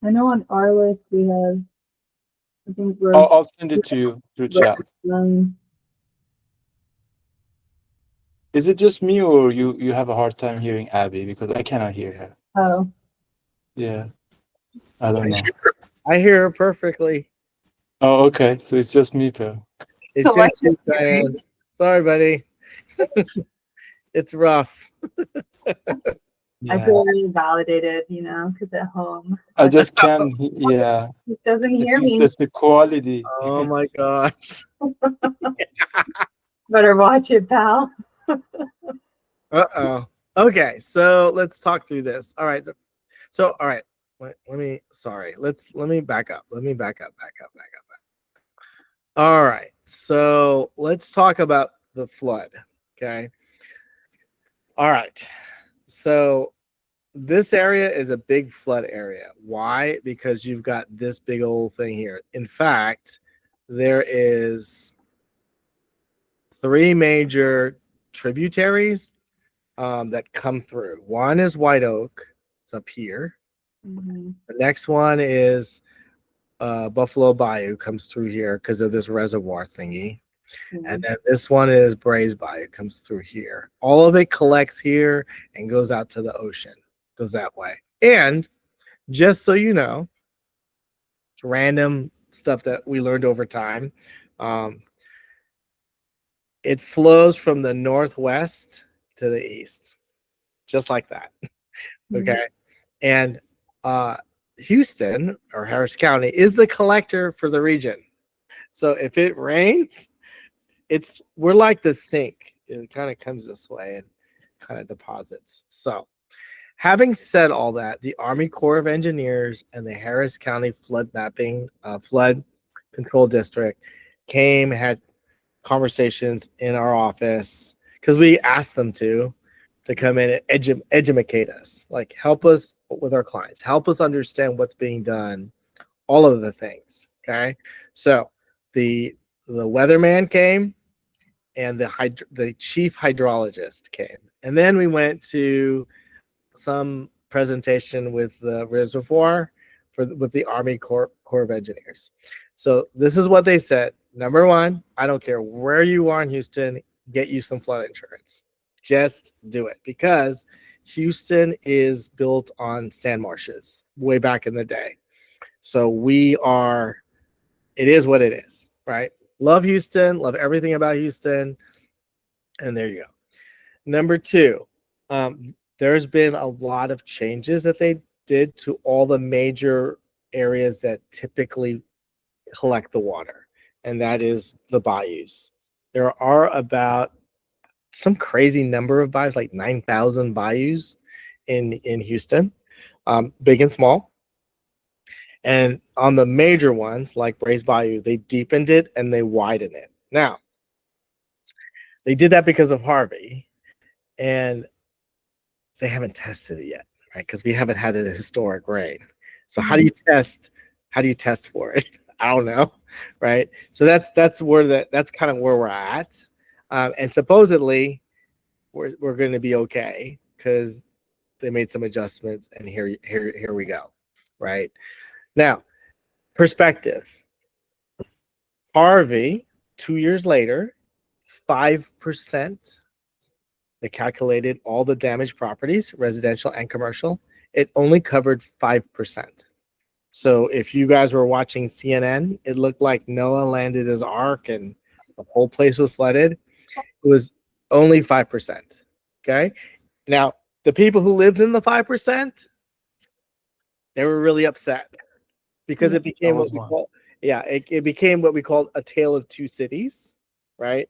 I know on our list we have, I think we're I'll send it to you through chat. Is it just me or you have a hard time hearing Abby because I cannot hear her? Oh, Yeah, I don't know. I hear her perfectly. Oh, okay. So it's just me, Phil. It's Selective just you, hearing. Diane. Sorry, buddy. It's rough. I Yeah, feel really validated, because at home, I just can't. Yeah, he doesn't at hear least me. that's the quality. Oh my gosh. Better watch it, pal. Uh-oh. Okay, so let's talk through this. All right. So, all right. Let me back up. Back up. All right. So let's talk about the flood. Okay. All right. So this area is a big flood area. Why? Because you've got this big old thing here. In fact, there is 3 major tributaries that come through. One is White Oak. It's up here. Mhm. The next one is Buffalo Bayou, comes through here because of this reservoir thingy. And then this one is Brays Bayou, comes through here. All of it collects here and goes out to the ocean, goes that way. And just so you know, random stuff that we learned over time, it flows from the northwest to the east, just like that. Okay. And Houston or Harris County is the collector for the region. So if it rains, we're like the sink. It kind of comes this way and kind of deposits. So having said all that, the Army Corps of Engineers and the Harris County Flood Control District had conversations in our office because we asked them to come in and educate us, like help us with our clients, help us understand what's being done, all of the things. Okay, so the weatherman came and the chief hydrologist came, and then we went to some presentation with the reservoir with the Army Corps of Engineers. So this is what they said. Number one, I don't care where you are in Houston, get you some flood insurance. Just do it, because Houston is built on sand marshes way back in the day. So it is what it is, right? Love Houston, love everything about Houston. And there you go. Number two, there's been a lot of changes that they did to all the major areas that typically collect the water, and that is the bayous. There are about some crazy number of bayous, like 9,000 bayous in Houston, big and small. And on the major ones, like Brays Bayou, they deepened it and they widened it. Now, they did that because of Harvey, and they haven't tested it yet, right? Because we haven't had a historic rain. So how do you test? How do you test for it? I don't know, right? So that's kind of where we're at, and supposedly we're going to be okay because they made some adjustments, and here we go, right? Now, perspective. Harvey, 2 years later, 5%. They calculated all the damaged properties, residential and commercial. It only covered 5%. So if you guys were watching CNN, it looked like Noah landed his ark and the whole place was flooded. It was only 5%. Okay. Now, the people who lived in the 5%, they were really upset because it became it became what we called a tale of two cities, right?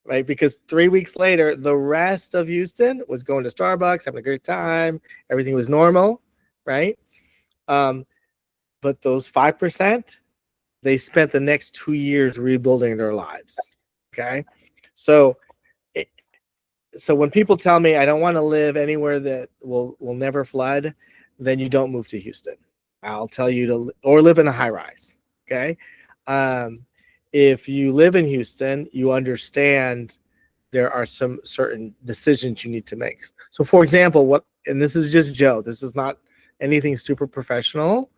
Right, because 3 weeks later, the rest of Houston was going to Starbucks, having a great time. Everything was normal, right? But those 5%, they spent the next 2 years rebuilding their lives. Okay, so when people tell me I don't want to live anywhere that will never flood, then you don't move to Houston. I'll tell you or live in a high rise. Okay, if you live in Houston, you understand there are some certain decisions you need to make. So for example, and this is just Joe, this is not anything super professional.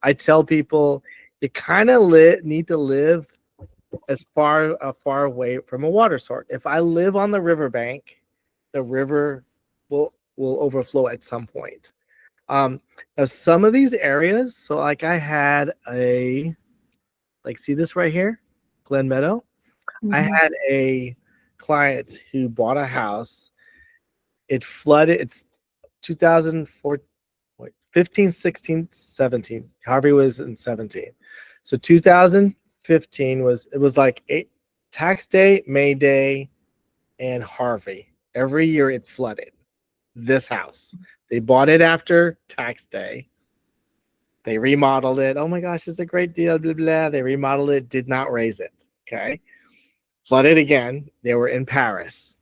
I tell people you kind of need to live as far away from a water source. If I live on the riverbank, the river will overflow at some point. Now some of these areas, so like I had see this right here, Glen Meadow. I had a client who bought a house. It flooded. It's 2004, 15, 16, 17. Harvey was in 17. So 2015 was like tax day, May Day, and Harvey. Every year it flooded this house. They bought it after tax day. They remodeled it. Oh my gosh, it's a great deal, blah, blah. They remodeled it, did not raise it. Okay. Flooded again. They were in Paris.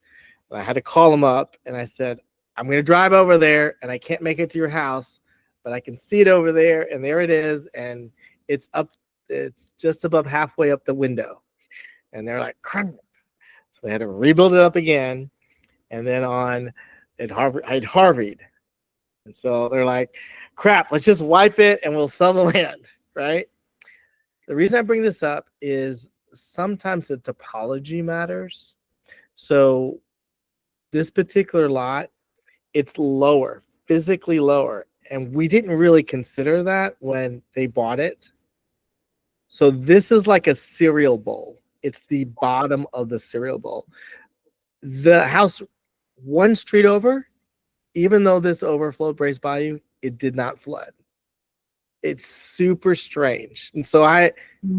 I had to call them up and I said, I'm going to drive over there and I can't make it to your house, but I can see it over there. And there it is. And it's just above halfway up the window. And they're like, crunk. So they had to rebuild it up again. And then I'd Harvey'd. And so they're like, crap, let's just wipe it and we'll sell the land, right? The reason I bring this up is sometimes the topology matters. So this particular lot, it's lower, physically lower. And we didn't really consider that when they bought it. So this is like a cereal bowl. It's the bottom of the cereal bowl. The house one street over, even though this overflowed Brace Bayou, it did not flood. It's super strange. And so I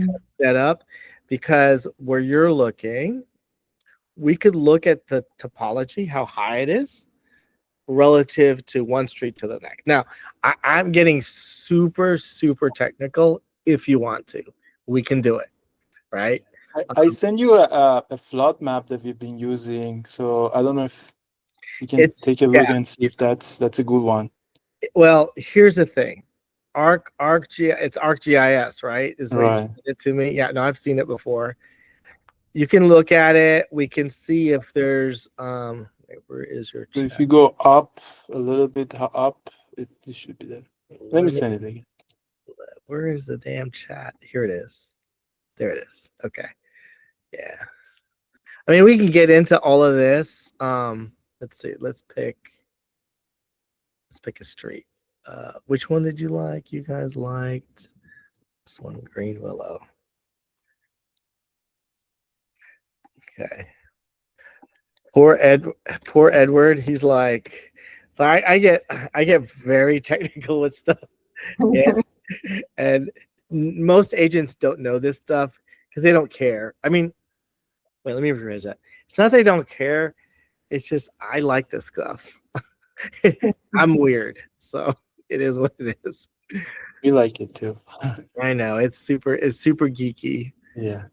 cut that up because where you're looking, we could look at the topology, how high it is relative to one street to the next. Now, I'm getting super, super technical. If you want to, we can do it, right? I send you a flood map that we've been using. So I don't know if you can take a look and see if that's a good one. Well, here's the thing. It's ArcGIS, right? Is what you sent it to me. Yeah, no, I've seen it before. You can look at it. We can see if there's where is your chat? So if you go up a little bit up, it should be there. Let me send it again. Where is the damn chat? Here it is. There it is. Okay. Yeah. I mean, we can get into all of this. Let's see. Let's pick a street. Which one did you like? You guys liked this one, Green Willow. Okay. Poor Edward. He's like, I get very technical with stuff, and most agents don't know this stuff because they don't care. I mean, wait, let me rephrase that. It's not they don't care. It's just I like this stuff. I'm weird, so it is what it is. We like it too. I know it's super geeky. Yeah.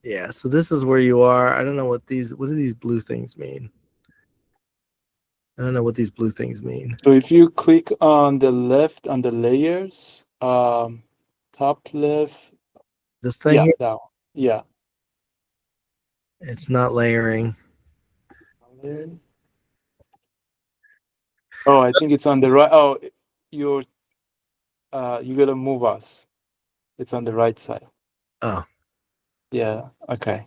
Yeah, so this is where you are. I don't know what do these blue things mean? I don't know what these blue things mean. So if you click on the left on the layers, top left. This thing? Yeah, here? that one. Yeah. It's not layering. Oh, I think it's on the right. Oh, you gotta move us. It's on the right side. Oh. Yeah, okay.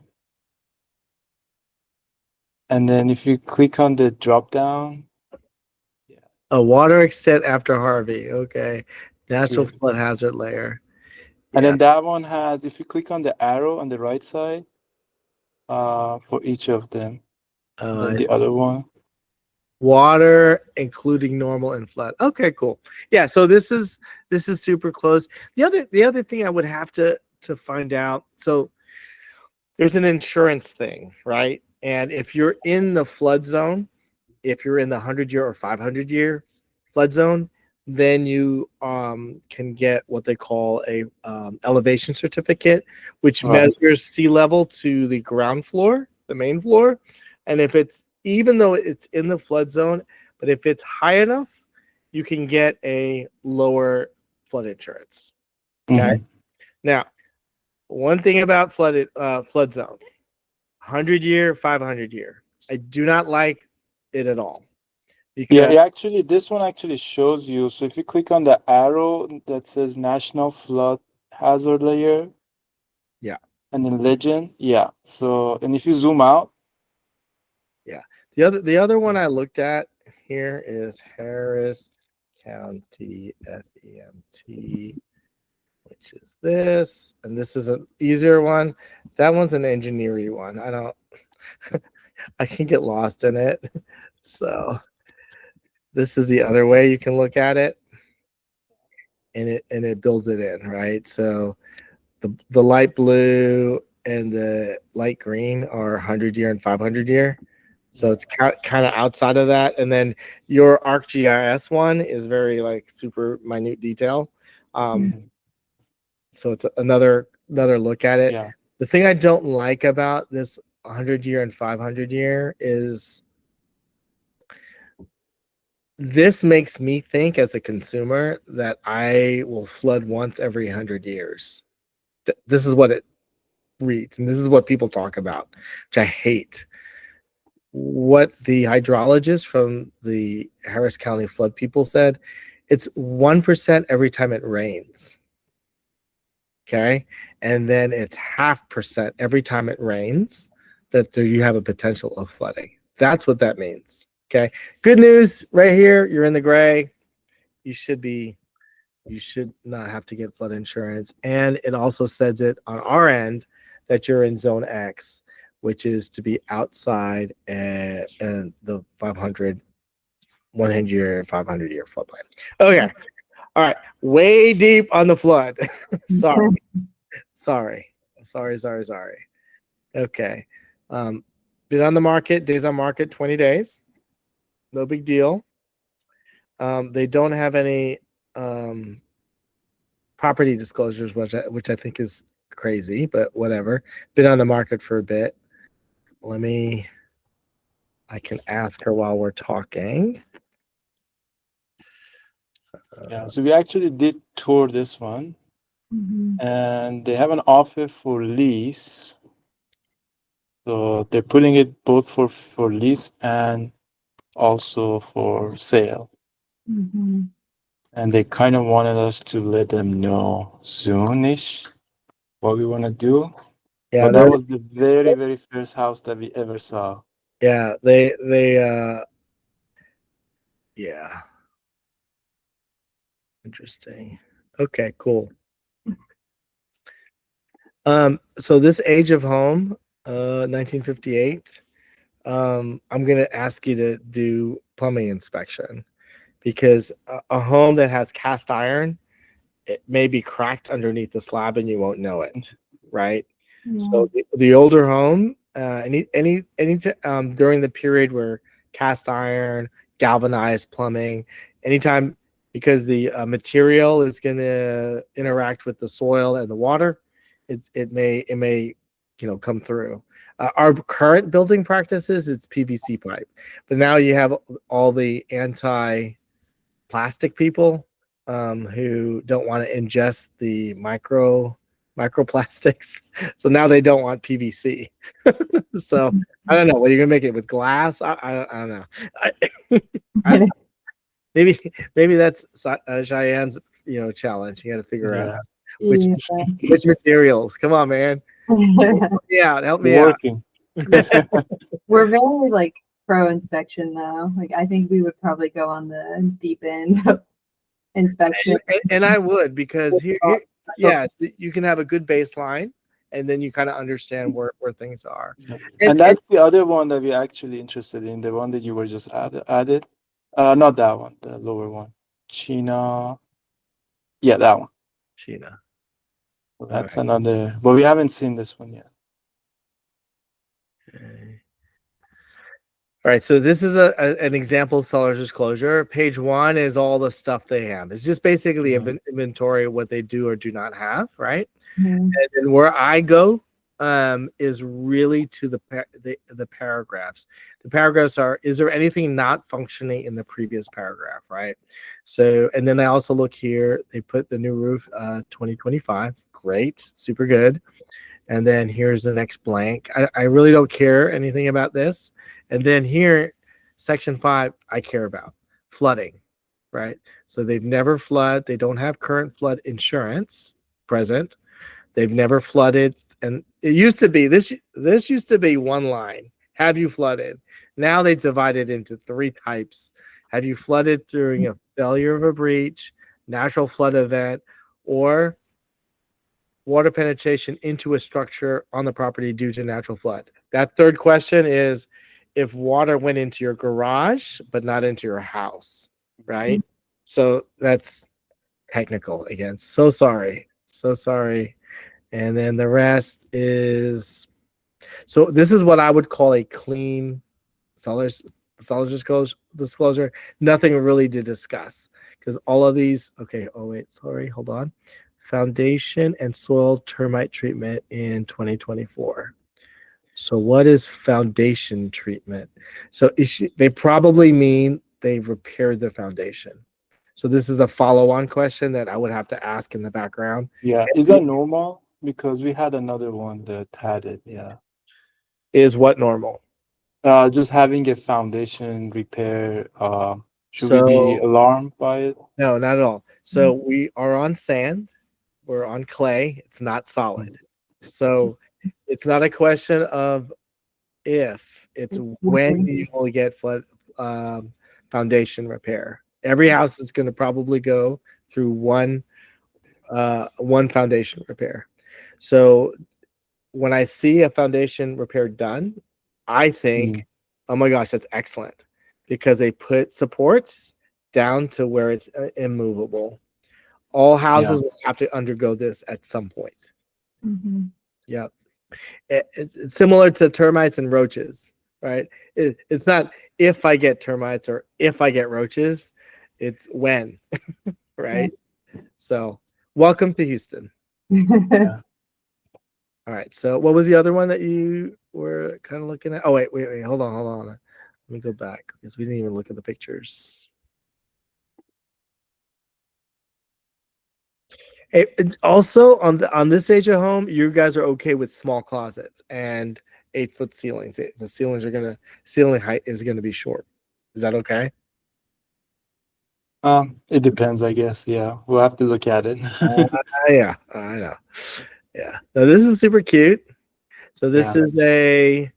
And then if you click on the drop down. Yeah. A water extent after Harvey. Okay. Natural flood hazard layer. And then that one has, if you click on the arrow on the right side, for each of them. Oh, and the other one. Water, including normal and flood. Okay, cool. Yeah, so this is super close. The other thing I would have to find out. So there's an insurance thing, right? And if you're in the flood zone, if you're in the 100-year or 500-year flood zone, then you can get what they call a elevation certificate, which measures sea level to the ground floor, the main floor. And if it's, even though it's in the flood zone, but if it's high enough, you can get a lower flood insurance. Okay. Now, one thing about flood zone, 100-year, 500-year. I do not like it at all Yeah, because actually, this one actually shows you. So if you click on the arrow that says National Flood Hazard Layer, yeah, and then Legend, yeah. So, and if you zoom out, yeah. The other one I looked at here is Harris County FEMT, which is this, and this is an easier one. That one's an engineering one. I don't I can get lost in it. So this is the other way you can look at it, and it builds it in, right? So the light blue and the light green are 100-year and 500-year. So it's kind of outside of that. And then your ArcGIS one is very like super minute detail. So it's another look at it. yeah, The thing I don't like about this 100-year and 500-year is this makes me think as a consumer that I will flood once every 100 years. This is what it reads, and this is what people talk about, which I hate. What the hydrologist from the Harris County flood people said, it's 1% every time it rains. Okay. And then it's 0.5% every time it rains that you have a potential of flooding. That's what that means. Okay. Good news right here. You're in the gray. You should not have to get flood insurance. And it also says it on our end that you're in zone X, which is to be outside and the 500, 100-year, 500-year floodplain. Okay. All right. Way deep on the flood. Sorry. Okay. Been on the market, days on market, 20 days. No big deal. They don't have any property disclosures, which I think is crazy, but whatever. Been on the market for a bit. I can ask her while we're talking. yeah. So we actually did tour this one, and they have an offer for lease. So they're putting it both for lease and also for sale. And they kind of wanted us to let them know soonish what we want to do. Yeah, But that was the very, very first house that we ever saw. yeah, yeah. Interesting. Okay, cool. So this age of home, 1958. I'm gonna ask you to do plumbing inspection because a home that has cast iron, it may be cracked underneath the slab and you won't know it, right? So the older home, during the period where cast iron, galvanized plumbing, anytime, because the material is going to interact with the soil and the water, it may come through. Our current building practices, it's PVC pipe, but now you have all the anti-plastic people who don't want to ingest the microplastics. So now they don't want PVC. So I don't know. Well, you're gonna make it with glass. I don't know. Maybe that's Cheyenne's challenge. You got to figure out which materials. Come on, man. Help me out. Help me out. Working. We're very like pro inspection though. Like I think we would probably go on the deep end of inspection. And I would, because here yeah, you can have a good baseline and then you kind of understand where things are. And that's the other one that we're actually interested in, the one that you were just added. Not that one, the lower one. China. Yeah, that one. China. So that's another, but we haven't seen this one yet. Okay. All right, so this is an example of seller's disclosure. Page 1 is all the stuff they have. It's just basically inventory of what they do or do not have, right? And then where I go is really to the paragraphs. The paragraphs are, is there anything not functioning in the previous paragraph, right? So, and then I also look here, they put the new roof 2025. Great, super good. And then here's the next blank. I really don't care anything about this. And then here, section 5, I care about flooding, right? So they've never flooded. They don't have current flood insurance present. They've never flooded. And it used to be, this used to be one line. Have you flooded? Now they divided into 3 types. Have you flooded during a failure of a breach, natural flood event, or water penetration into a structure on the property due to natural flood? That third question is if water went into your garage but not into your house, right? So that's technical again. So sorry. And then the rest is, so this is what I would call a clean seller's disclosure. Nothing really to discuss because all of these, okay, oh wait, sorry, hold on. Foundation and soil termite treatment in 2024. So what is foundation treatment? So they probably mean they've repaired the foundation. So this is a follow-on question that I would have to ask in the background. Yeah, is that normal? Because we had another one that had it. Yeah. Is what normal? Just having a foundation repair. Should we be alarmed by it? No, not at all. So we are on sand. We're on clay. It's not solid. So it's not a question of if, it's when you will get flood foundation repair. Every house is going to probably go through one foundation repair. So when I see a foundation repair done, I think, oh my gosh, that's excellent, because they put supports down to where it's immovable. All houses will have to undergo this at some point. Yep. It's similar to termites and roaches, right? It's not if I get termites or if I get roaches, it's when, right? So welcome to Houston. All right. So what was the other one that you were kind of looking at? Oh, wait. Hold on. Let me go back because we didn't even look at the pictures. Also, on this age of home, you guys are okay with small closets and 8-foot ceilings. The ceiling height is gonna be short. Is that okay? It depends, I guess. Yeah, we'll have to look at it. Yeah, I know. Yeah. No, this is super cute. So this is a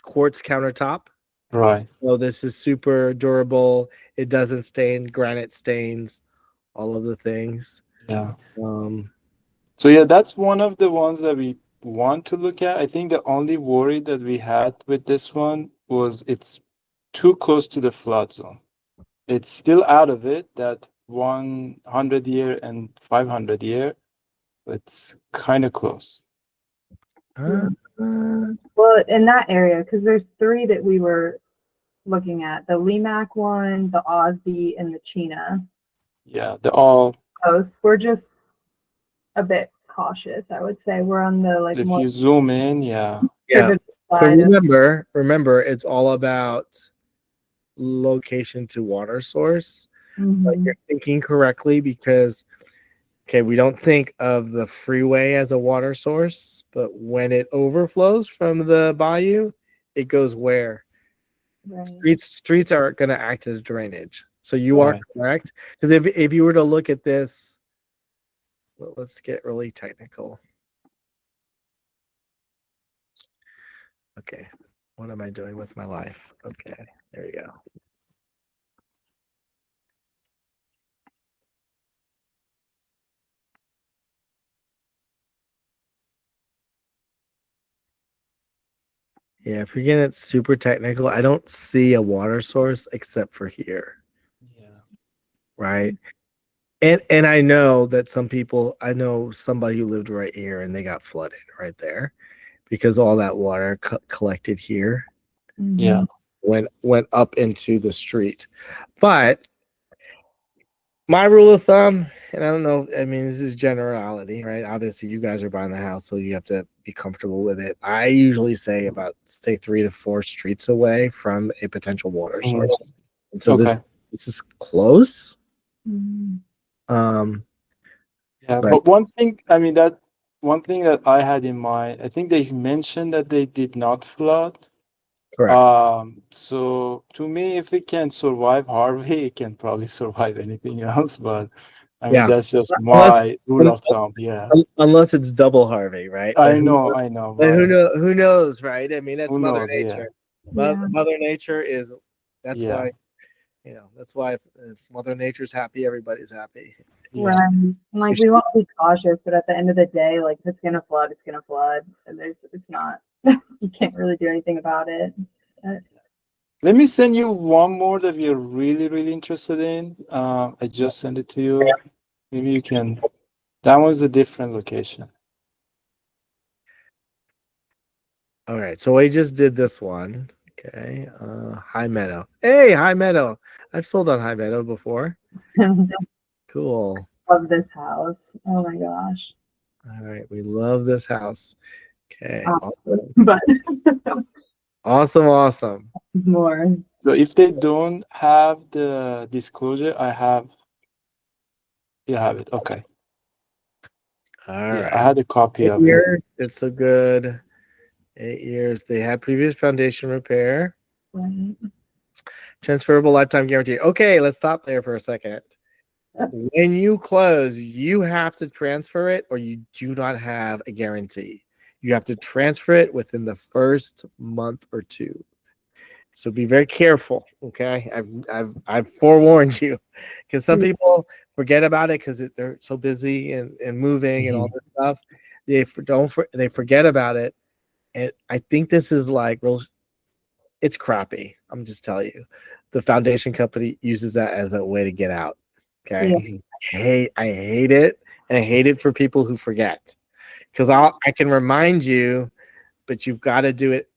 quartz countertop. Right. So this is super durable. It doesn't stain. Granite stains. All of the things. Yeah. So yeah, that's one of the ones that we want to look at. I think the only worry that we had with this one was it's too close to the flood zone. It's still out of it, that 100-year and 500-year. It's kind of close. Well, in that area, because there's 3 that we were looking at: the Lemac one, the Osby, and the Chena. Yeah, they're all close. We're just a bit cautious, I would say. We're on the if you zoom in, yeah. But remember, it's all about location to water source. Like you're thinking correctly, because we don't think of the freeway as a water source, but when it overflows from the bayou, it goes where? Right. Streets are going to act as drainage. So you are correct. Because if you were to look at this, well, let's get really technical. Okay, what am I doing with my life? Okay, there you go. Yeah, if you're getting super technical, I don't see a water source except for here. Yeah. Right. And I know that I know somebody who lived right here and they got flooded right there because all that water collected here. Yeah. Went up into the street. But my rule of thumb, and I don't know, I mean, this is generality, right? Obviously, you guys are buying the house, so you have to be comfortable with it. I usually say 3 to 4 streets away from a potential water source. And so this is close. Yeah, but one thing, I mean, that one thing that I had in mind, I think they mentioned that they did not flood. Correct. So to me, if it can survive Harvey, it can probably survive anything else. But I mean, Yeah. that's just Unless my rule of thumb. Yeah, unless it's double Harvey, right? I know, But but who knows, right? I mean, that's who Mother knows? Yeah, Nature. Yeah. Mother Nature is that's yeah, why, that's why if Mother Nature's happy, everybody's happy. yeah, Right. And, like, we want to be cautious, but at the end of the day, like, if it's gonna flood, it's gonna flood. And it's not, you can't really do anything about it. Let me send you one more that we are really, really interested in. I just sent it to you. Maybe you can. That one's a different location. All right, so I just did this one. Okay, High Meadow. Hey, High Meadow. I've sold on High Meadow before. Cool. Love this house. Oh my gosh. All right, we love this house. Okay, But awesome. it's more. So if they don't have the disclosure, I have. You have it. Okay. All Yeah, right. I had a copy 8 of it. years. It's so good. 8 years. They had previous foundation repair. Right. Transferable lifetime guarantee. Okay, let's stop there for a second. When you close, you have to transfer it or you do not have a guarantee. You have to transfer it within the first month or two. So be very careful, okay? I've forewarned you because some people forget about it because they're so busy and moving and all this stuff. They forget about it. And I think this is like real. It's crappy. I'm just telling you. The foundation company uses that as a way to get out. Okay. Yeah. I hate it. And I hate it for people who forget. Because I can remind you, but you've got to do it.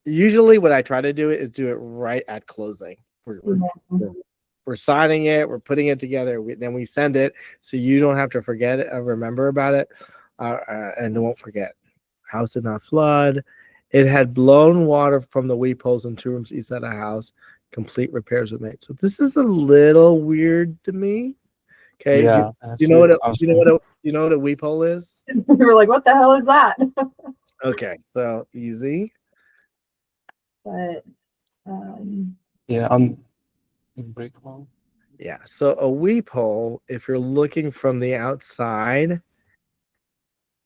Usually what I try to do is do it right at closing. We're signing it, we're putting it together, then we send it so you don't have to forget it, remember about it, and won't forget. House did not flood. It had blown water from the weep holes in 2 rooms east side of the house. Complete repairs were made. So this is a little weird to me. Okay. Yeah. Do you know what a weep hole is? We were like, what the hell is that? Okay, so easy. But Yeah, on brick wall. Yeah. So a weep hole, if you're looking from the outside,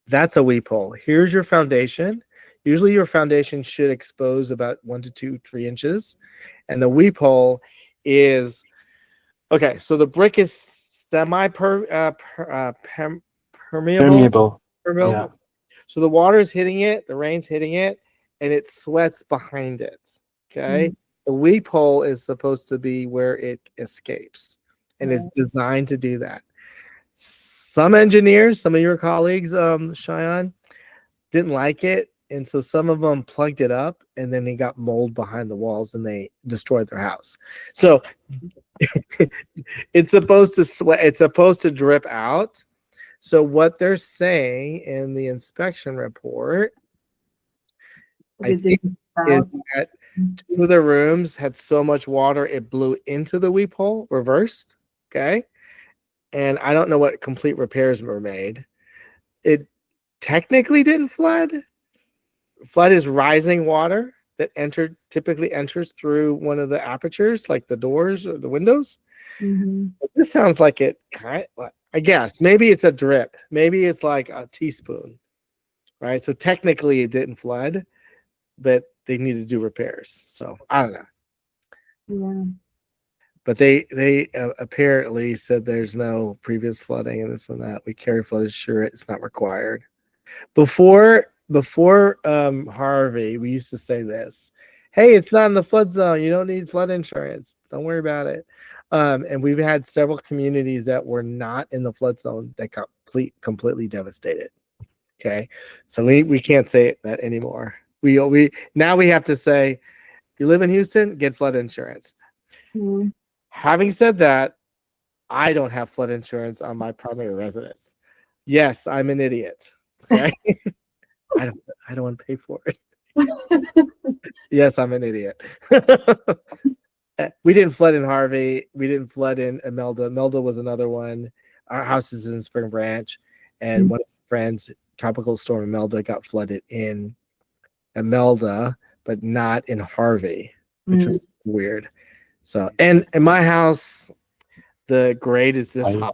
that's a weep hole. Here's your foundation. Usually your foundation should expose about 1 to 2, 3 inches. And the weep hole is, okay, so the brick is permeable. Yeah. So the water is hitting it, the rain's hitting it, and it sweats behind it. Okay. The weep hole is supposed to be where it escapes, and it's designed to do that. Some engineers, some of your colleagues, Shayan, didn't like it, and so some of them plugged it up, and then they got mold behind the walls, and they destroyed their house. So it's supposed to sweat. It's supposed to drip out. So what they're saying in the inspection report, I think, is that 2 of the rooms had so much water it blew into the weep hole, reversed. Okay. And I don't know what complete repairs were made. It technically didn't flood. Flood is rising water that typically enters through one of the apertures, like the doors or the windows. This sounds like it I guess maybe it's a drip. Maybe it's like a teaspoon, right? So technically it didn't flood, but they need to do repairs. So I don't know. Yeah. But they apparently said there's no previous flooding and this and that. We carry flood insurance. It's not required. Before Harvey, we used to say this: "Hey, it's not in the flood zone. You don't need flood insurance. Don't worry about it." And we've had several communities that were not in the flood zone that got completely devastated. Okay, so we can't say that anymore. We now we have to say, if you live in Houston, get flood insurance. Having said that, I don't have flood insurance on my primary residence. Yes, I'm an idiot. Okay. I don't want to pay for it. Yes, I'm an idiot. We didn't flood in Harvey. We didn't flood in Imelda. Imelda was another one. Our house is in Spring Branch, and one of my friends Tropical Storm Imelda got flooded in Imelda, but not in Harvey, which was weird. So, and in my house, the grade is this high,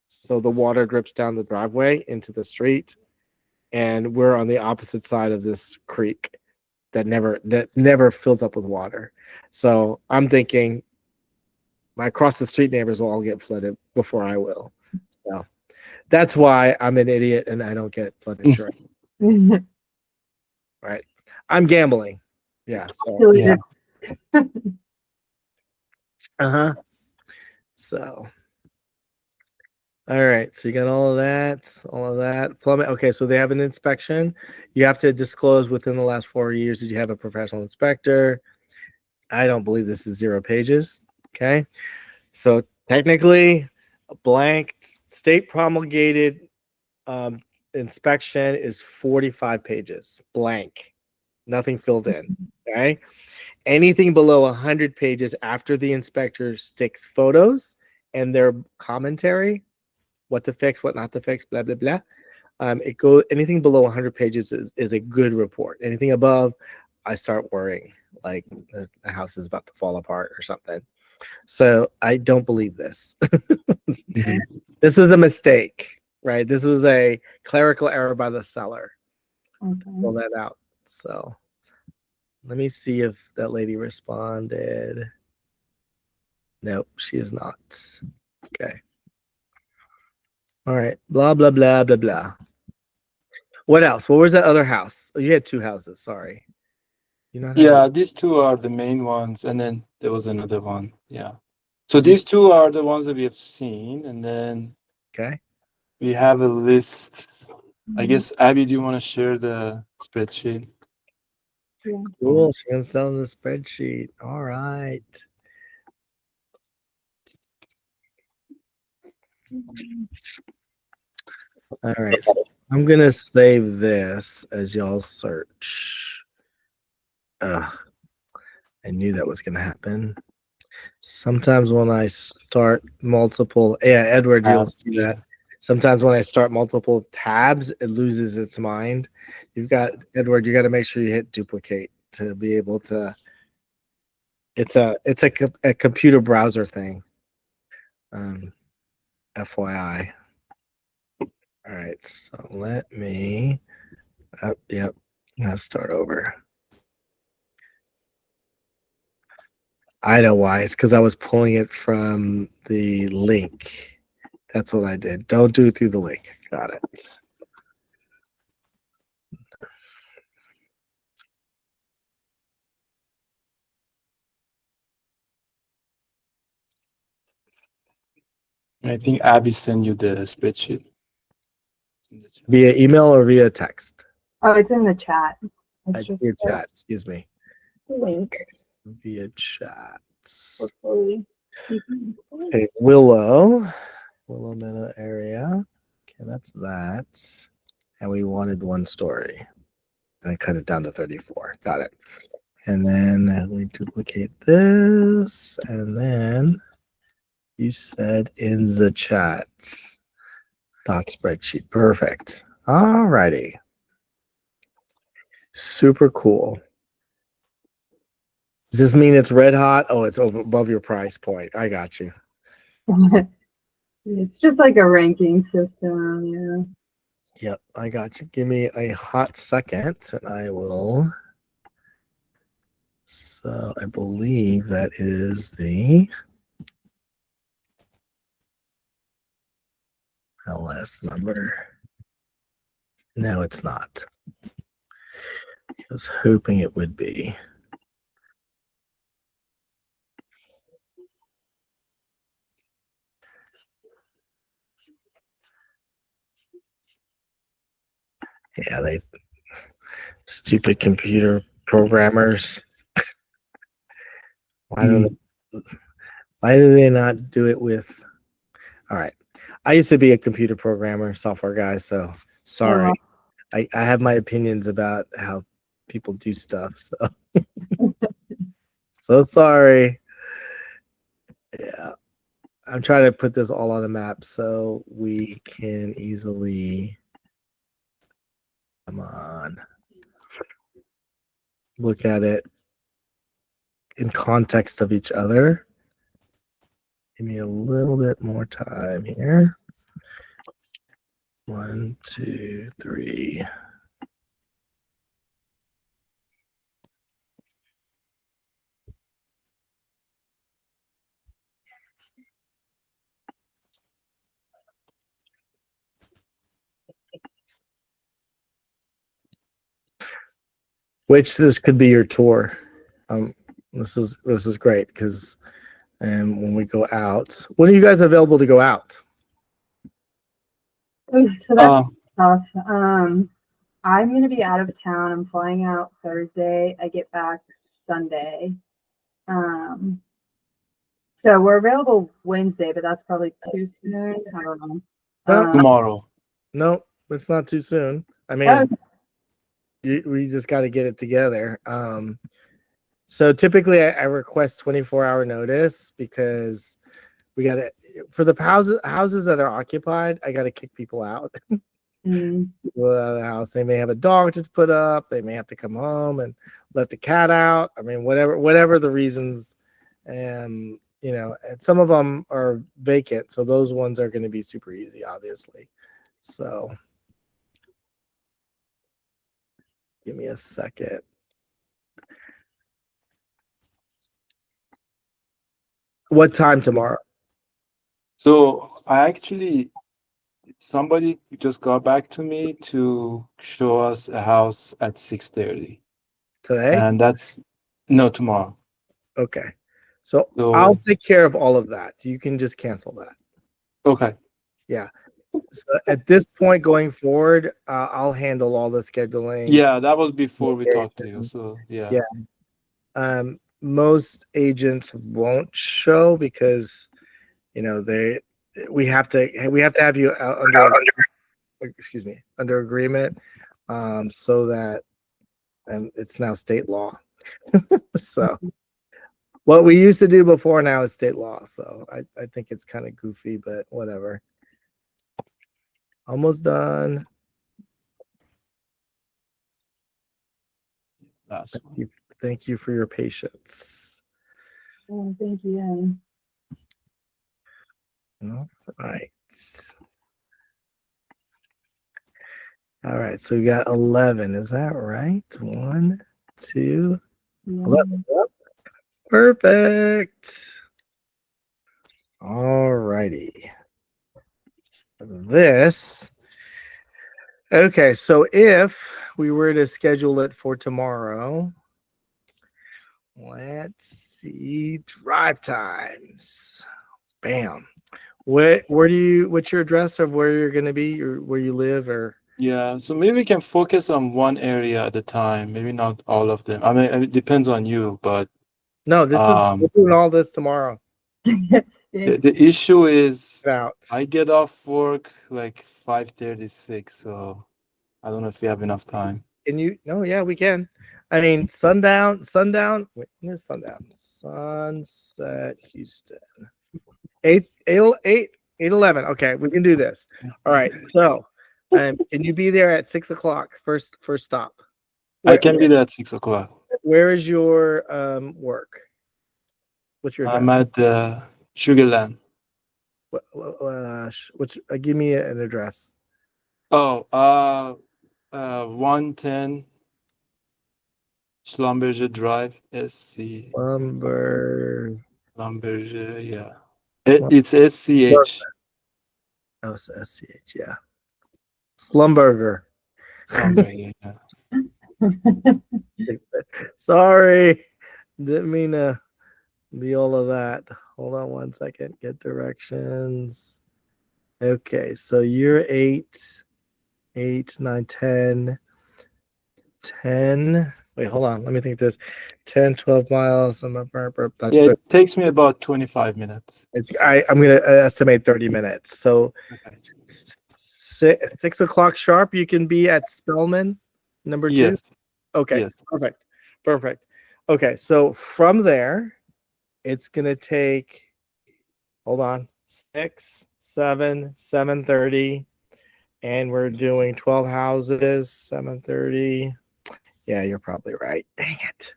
so the water drips down the driveway into the street, and we're on the opposite side of this creek that never fills up with water. So I'm thinking my across the street neighbors will all get flooded before I will. So that's why I'm an idiot and I don't get flood insurance. Right? I'm gambling. Yeah. So Yeah. uh-huh. So all right. So you got all of that. Plumbing. Okay, so they have an inspection. You have to disclose within the last 4 years did you have a professional inspector. I don't believe this is 0 pages. Okay. So technically, a blank state promulgated inspection is 45 pages. Blank. Nothing filled in. Okay. Anything below 100 pages after the inspector sticks photos and their commentary, what to fix, what not to fix, blah, blah, blah. Anything below 100 pages is a good report. Anything above, I start worrying like the house is about to fall apart or something. So I don't believe this. This was a mistake, right? This was a clerical error by the seller. Pull that out. So let me see if that lady responded. Nope, she is not. Okay. All right. Blah, blah, blah, blah, blah. What else? What was that other house? Oh, you had 2 houses. Sorry. Yeah, these 2 are the main ones, and then there was another one. Yeah. So these 2 are the ones that we have seen, and then we have a list. I guess, Abby, do you want to share the spreadsheet? Yeah. Cool. She can sell the spreadsheet. All right. All right. So I'm going to save this as y'all search. I knew that was going to happen. Sometimes when I start multiple, Edward, you'll see that. Sometimes when I start multiple tabs, it loses its mind. Edward, you got to make sure you hit duplicate to be able to. It's a computer browser thing. FYI. All right, so let me. Yep, let's start over. I know why. It's because I was pulling it from the link. That's what I did. Don't do it through the link. Got it. I think Abby sent you the spreadsheet. Via email or via text? Oh, it's in the chat. It's just via chat, excuse me. Link. Via chat. Hopefully. Okay, Willow Meadow area. Okay, that's that. And we wanted 1 story. And I cut it down to 34. Got it. And then we duplicate this. And then you said in the chats. Doc spreadsheet. Perfect. All righty. Super cool. Does this mean it's red hot? Oh, it's above your price point. I got you. It's just like a ranking system, yeah. Yep, I got you. Give me a hot second and I will. So I believe that is the LS number. No, it's not. I was hoping it would be. Yeah, they stupid computer programmers. Why do they not do it with? All right. I used to be a computer programmer, software guy, so sorry. I have my opinions about how people do stuff. So sorry. Yeah. I'm trying to put this all on a map so we can easily Come on. Look at it in context of each other. Give me a little bit more time here. 1, 2, 3. Which this could be your tour. This is great because when we go out, when are you guys available to go out? So that's tough. I'm gonna be out of town. I'm flying out Thursday. I get back Sunday. So we're available Wednesday, but that's probably too soon. I don't know. Tomorrow. No, it's not too soon. I mean, we just got to get it together. So typically I request 24-hour notice because we got to, for the houses that are occupied, I got to kick people out. People out of the house. They may have a dog to put up. They may have to come home and let the cat out. I mean, whatever the reasons. And some of them are vacant. So those ones are going to be super easy, obviously. So give me a second. What time tomorrow? So somebody just got back to me to show us a house at 6:30. Today? And tomorrow. Okay. So I'll take care of all of that. You can just cancel that. Okay. Yeah. So at this point going forward, I'll handle all the scheduling. Yeah, that was before we talked to you. So yeah. Most agents won't show because we have to have you under agreement, so that, and it's now state law. So what we used to do before now is state law. So I think it's kind of goofy, but whatever. Almost done. Thank you for your patience. Oh, thank you. All right. All right. So we got 11. Is that right? 1, 2, 11. Yep. Perfect. All righty. Okay, so if we were to schedule it for tomorrow, let's see, drive times. Bam. What's your address of where you're going to be, or where you live, or? Yeah, so maybe we can focus on one area at a time, maybe not all of them. I mean, it depends on you, but no, we're doing all this tomorrow. The issue is out. I get off work like 5:36, so I don't know if we have enough time. Can you? No, yeah, we can. I mean, sundown. Wait, where's sundown? Sunset Houston. 8:11. Okay, we can do this. All right. So, can you be there at 6 o'clock? First stop. I can be there at 6 o'clock. Where is your work? What's your address? I'm at Sugarland. Give me an address. 110 Schlumberger Drive, SC. Schlumberger, yeah. It's SCH. Oh, it's SCH, yeah. Schlumberger. Schlumberger, yeah. Sorry, didn't mean to be all of that. Hold on 1 second. Get directions. Okay, so you're 8, 9, 10. Wait, hold on. Let me think this. 10, 12 miles. It takes me about 25 minutes. I'm going to estimate 30 minutes. So 6 o'clock sharp, you can be at Spellman, number 2? Yes. Okay, yes. Perfect. Okay, so from there, it's going to take, hold on, 6, 7, 7:30, and we're doing 12 houses, 7:30. Yeah, you're probably right. Dang it.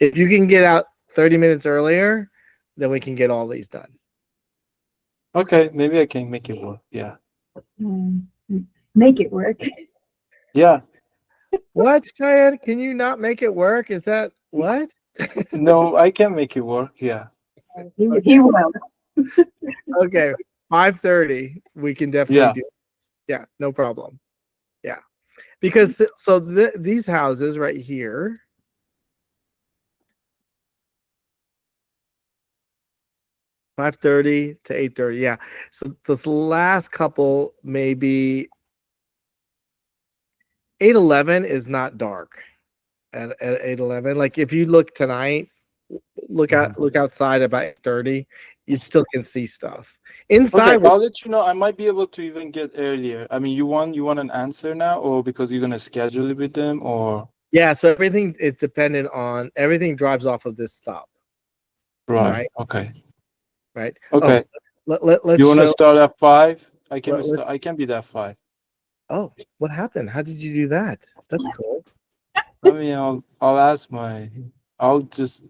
If you can get out 30 minutes earlier, then we can get all these done. Okay, maybe I can make it work. Yeah. Make it work. Yeah. What, Cheyenne? Can you not make it work? Is that what? No, I can make it work. Yeah. He will. Okay, 5:30. We can definitely Yeah. do this. Yeah, no problem. Yeah, because so these houses right here. (5:30 to 8:30). Yeah. So this last couple maybe 8:11 is not dark. At 8:11, like if you look tonight, look outside about 8:30, you still can see stuff inside. Okay, I'll let you know. I might be able to even get earlier. I mean, you want an answer now, or because you're gonna schedule it with them, or Yeah. So everything is dependent on everything drives off of this stop. right? Okay. Right. Okay. Oh, let's You want to show. start at 5? I can Let's, I can be there at 5. oh, what happened? How did you do that? That's cool. I mean, I'll ask I'll just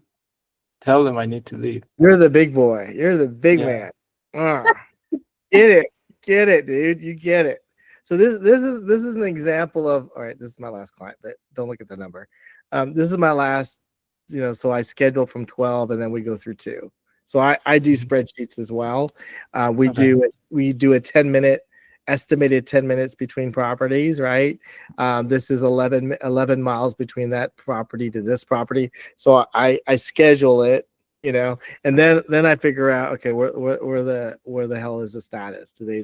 tell them I need to leave. You're the big boy. You're the big Yeah. man. Get it, dude. You get it. So this is an example of, all right, this is my last client, but don't look at the number. This is my last, so I schedule from 12 and then we go through 2. So I do spreadsheets as well. We do a 10-minute estimated 10 minutes between properties, right? This is 11 miles between that property to this property. So I schedule it, and then I figure out, okay, where the hell is the status? Do they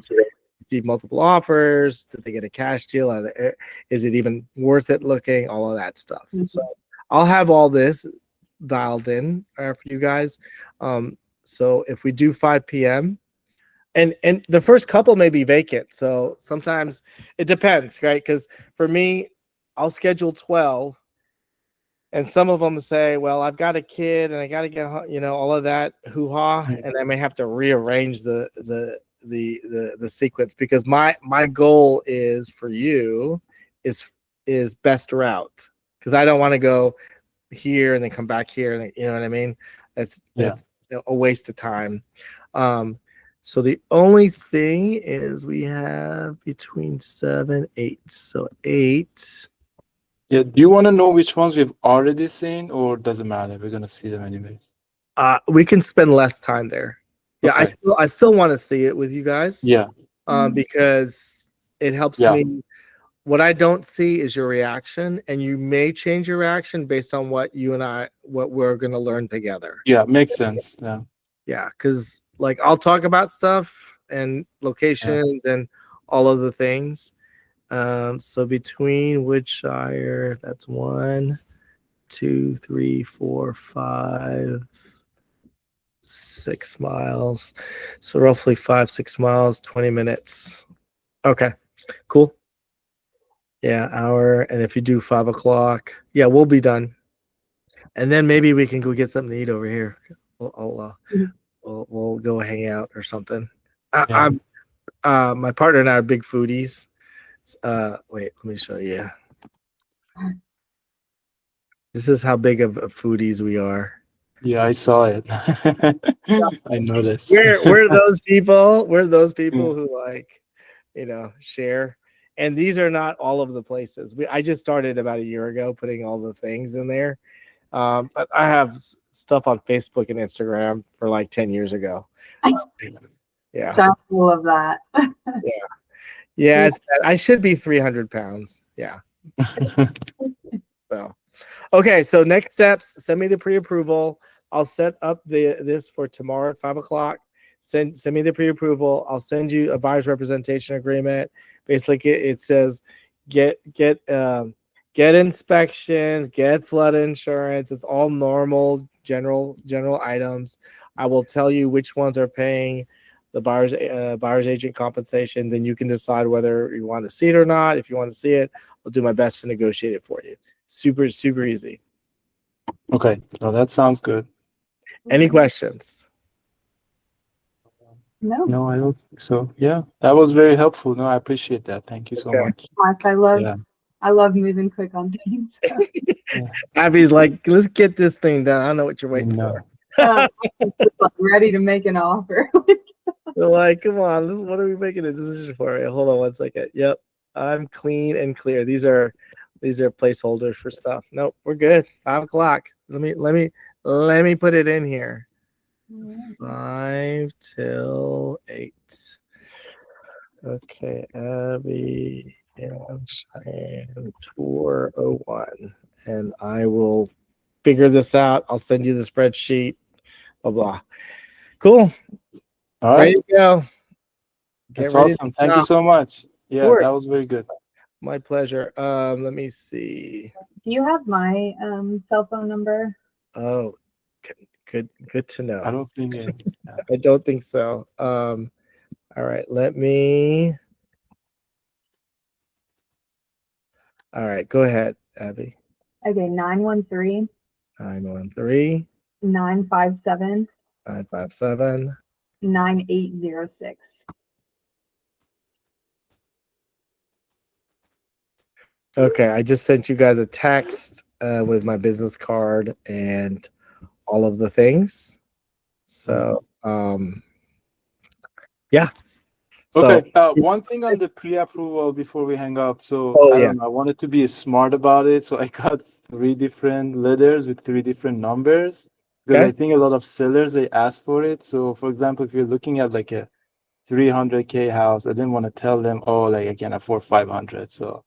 receive multiple offers? Did they get a cash deal? Is it even worth it looking? All of that stuff. Mm-hmm. So I'll have all this dialed in for you guys. So if we do 5 p.m. and the first couple may be vacant, so sometimes it depends, right? Because for me, I'll schedule 12. And some of them say, well, I've got a kid and I got to get, all of that hoo-ha. And I may have to rearrange the sequence, because my goal is for you is best route. Because I don't want to go here and then come back here. And you know what I mean? That's a waste of time. So the only thing is we have between 7, 8. So 8. Yeah. Do you want to know which ones we've already seen, or does it matter? We're gonna see them anyways. We can spend less time there. Yeah, Okay. I still want to see it with you guys. Yeah. Because it helps me. What I don't see is your reaction, and you may change your reaction based on what we're gonna learn together. Yeah, makes sense. Yeah. Yeah, because like I'll talk about stuff and locations and all of the things. So between Woodshire, that's 1, 2, 3, 4, 5, 6 miles. So roughly 5, 6 miles, 20 minutes. Okay, cool. Yeah, hour. And if you do 5 o'clock, yeah, we'll be done. And then maybe we can go get something to eat over here. We'll go hang out or something. I'm my partner and I are big foodies. Wait, let me show you. This is how big of foodies we are. Yeah, I saw it. I noticed. We're those people. We're those people who share. And these are not all of the places. I just started about a year ago putting all the things in there. But I have stuff on Facebook and Instagram for like 10 years ago. Yeah. Chock full of that. Yeah, it's bad. I should be 300 pounds. Yeah. So, okay. So next steps, send me the pre-approval. I'll set up this for tomorrow at 5 o'clock. Send me the pre-approval. I'll send you a buyer's representation agreement. Basically, it says get inspections, get flood insurance. It's all normal general items. I will tell you which ones are paying the buyer's agent compensation. Then you can decide whether you want to see it or not. If you want to see it, I'll do my best to negotiate it for you. Super, super easy. Okay. No, that sounds good. Any questions? No, No, I don't think so. Yeah, that was very helpful. No, I appreciate that. Thank you so Okay. much. plus Yeah. I love moving quick on things. Yeah. Abby's like, let's get this thing done. I don't know what you're waiting No. for. Just like ready to make an offer. We're like, come on, what are we making a decision for? Hold on one second. Yep, I'm clean and clear. These are placeholders for stuff. Nope, we're good. 5 o'clock. Let me put it in here. 5 till 8. Okay, Abby and Cheyenne tour 01. And I will figure this out. I'll send you the spreadsheet. Blah blah. Cool. All Ready right. to go. Get That's ready. awesome. Thank you so much. Yeah, Course. that was very good. My pleasure. Let me see. Do you have my cell phone number? Oh, good to know. I don't think it. Yeah. I don't think so. All right, let me. All right, go ahead, Abby. Okay, 913 913 957 957. 9806. Okay, I just sent you guys a text with my business card and all of the things. So, yeah. Okay. One thing on the pre-approval before we hang up. So I don't know. I wanted to be smart about it. So I got 3 different letters with 3 different numbers because I think a lot of sellers they ask for it. So for example, if you're looking at like a 300K house, I didn't want to tell them, oh, like I can afford 500. So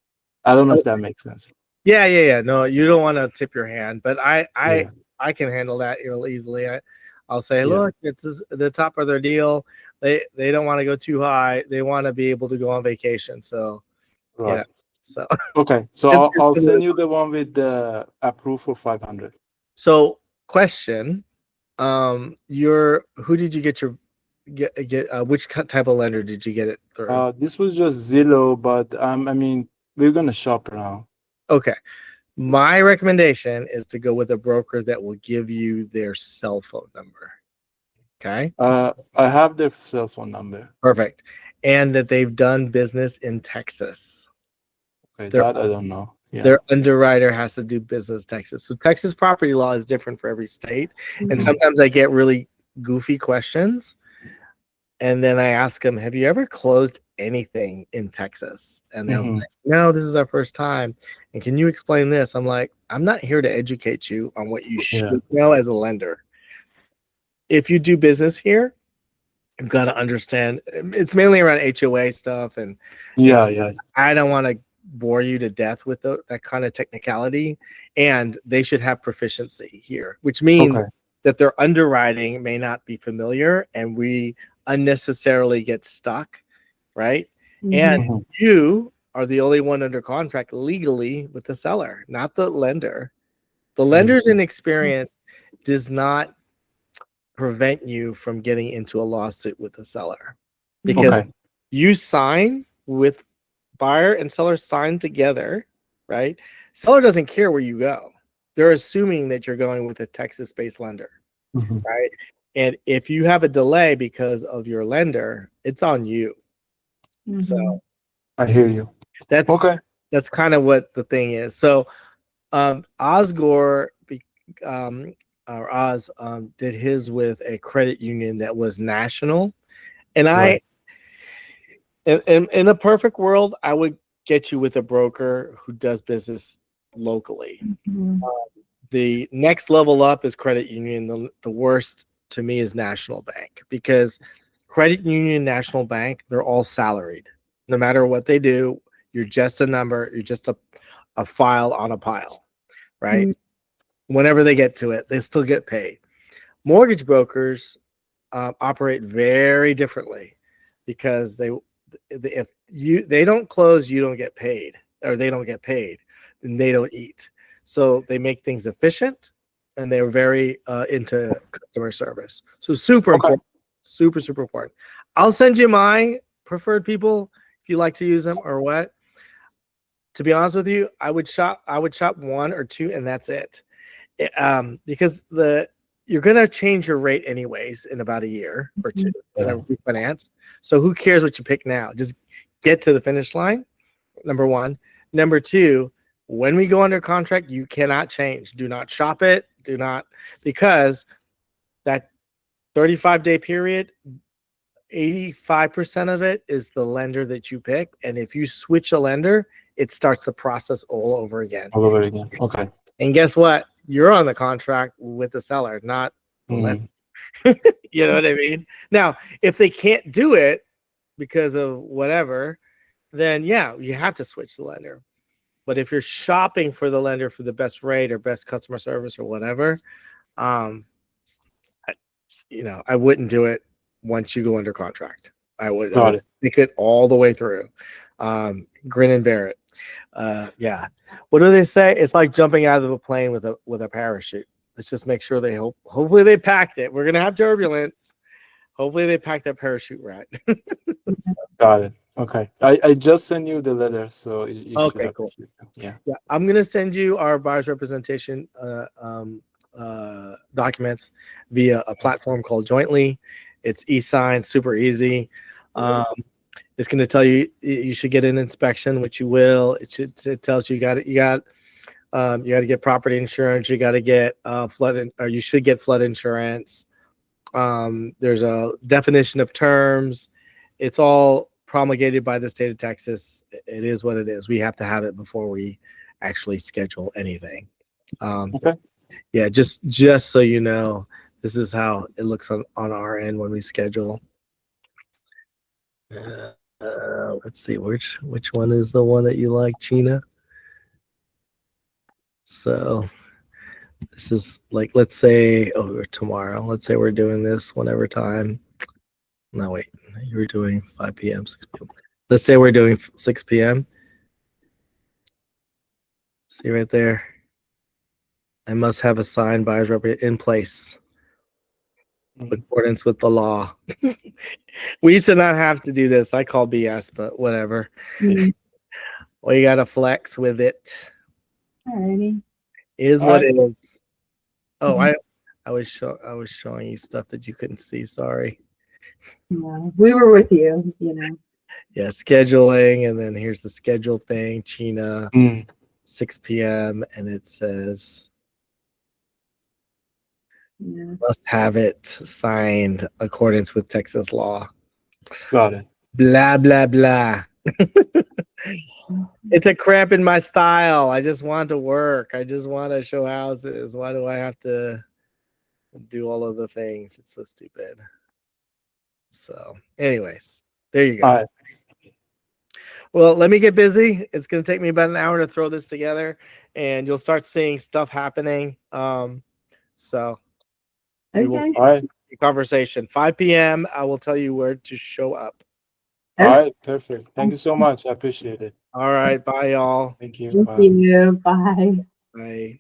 I don't know if that makes sense. Yeah. No, you don't want to tip your hand, but I can handle that real easily. I'll say, look, it's the top of their deal. They don't want to go too high. They want to be able to go on vacation. So, Right. So okay. So I'll send you the one with the approved for 500. So, question, who did you get which type of lender did you get it through? This was just Zillow, but I mean, we're gonna shop around. Okay. My recommendation is to go with a broker that will give you their cell phone number. Okay. I have their cell phone number. Perfect. And that they've done business in Texas. Okay, that I don't know. Yeah. Their underwriter has to do business Texas. So Texas property law is different for every state. And sometimes I get really goofy questions. And then I ask them, have you ever closed anything in Texas? And they're like, no, this is our first time. And can you explain this? I'm like, I'm not here to educate you on what you should know as a lender. If you do business here, you've got to understand. It's mainly around HOA stuff. And I don't want to bore you to death with that kind of technicality. And they should have proficiency here, which means that their underwriting may not be familiar and we unnecessarily get stuck, right? And you are the only one under contract legally with the seller, not the lender. The lender's inexperience does not prevent you from getting into a lawsuit with the seller because you sign with buyer and seller sign together, right? Seller doesn't care where you go. They're assuming that you're going with a Texas-based lender, right? And if you have a delay because of your lender, it's on you. So I hear you. That's kind of what the thing is. So Osgore or Oz did his with a credit union that was national. And in a perfect world, I would get you with a broker who does business locally. The next level up is credit union. The worst to me is national bank, because credit union, national bank, they're all salaried. No matter what they do, you're just a number. You're just a file on a pile, right? Whenever they get to it, they still get paid. Mortgage brokers operate very differently because if they don't close, you don't get paid, or they don't get paid, then they don't eat. So they make things efficient, and they're very into customer service. So super important, super important. I'll send you my preferred people if you like to use them or what. To be honest with you, I would shop 1 or 2, and that's it. Because you're gonna change your rate anyways in about a year or two. Yeah. Refinance. So who cares what you pick now? Just get to the finish line. Number one. Number two, when we go under contract, you cannot change. Do not shop it. Do not, because that 35-day period, 85% of it is the lender that you pick. And if you switch a lender, it starts the process all over again. All over again. Okay. And guess what? You're on the contract with the seller, not the lender. You know what I mean? Now, if they can't do it because of whatever, then yeah, you have to switch the lender. But if you're shopping for the lender for the best rate or best customer service or whatever, I wouldn't do it once you go under contract. I would stick it all the way through. Grin and bear it. Yeah. What do they say? It's like jumping out of a plane with a parachute. Let's just make sure hopefully they packed it. We're gonna have turbulence. Hopefully they packed that parachute right. Got it. Okay. I just sent you the letter, so you okay, should have cool. received it. Yeah. Yeah, I'm gonna send you our buyer's representation documents via a platform called Jointly. It's e-sign, super easy. It's going to tell you you should get an inspection, which you will. It tells you you got to get property insurance. You got to get you should get flood insurance. There's a definition of terms. It's all promulgated by the state of Texas. It is what it is. We have to have it before we actually schedule anything. Okay. Yeah, just so you know, this is how it looks on our end when we schedule. Let's see, which one is the one that you like, China? So this is like, let's say, tomorrow. Let's say we're doing this whenever time. No, wait, you were doing 5 p.m., 6 p.m. Let's say we're doing 6 p.m. See right there. I must have a signed buyer's rep in place in accordance with the law. We used to not have to do this. I call BS, but whatever. Well, you got to flex with it. Alrighty. Is what it is. Oh, I was showing you stuff that you couldn't see. Sorry. Yeah, we were with you, Yeah, scheduling, and then here's the schedule thing. China, 6 p.m. and it says must have it signed accordance with Texas law. Got it. Blah blah blah. It's a cramp in my style. I just want to work. I just want to show houses. Why do I have to do all of the things? It's so stupid. So, anyways, there you go. All right. Well, let me get busy. It's going to take me about an hour to throw this together, and you'll start seeing stuff happening. So, we will Okay. All right. conversation 5 p.m. I will tell you where to show up. All right. Perfect. Thank you so much. I appreciate it. All right. Bye, y'all. Thank you. Thank Bye. you. Bye. Bye.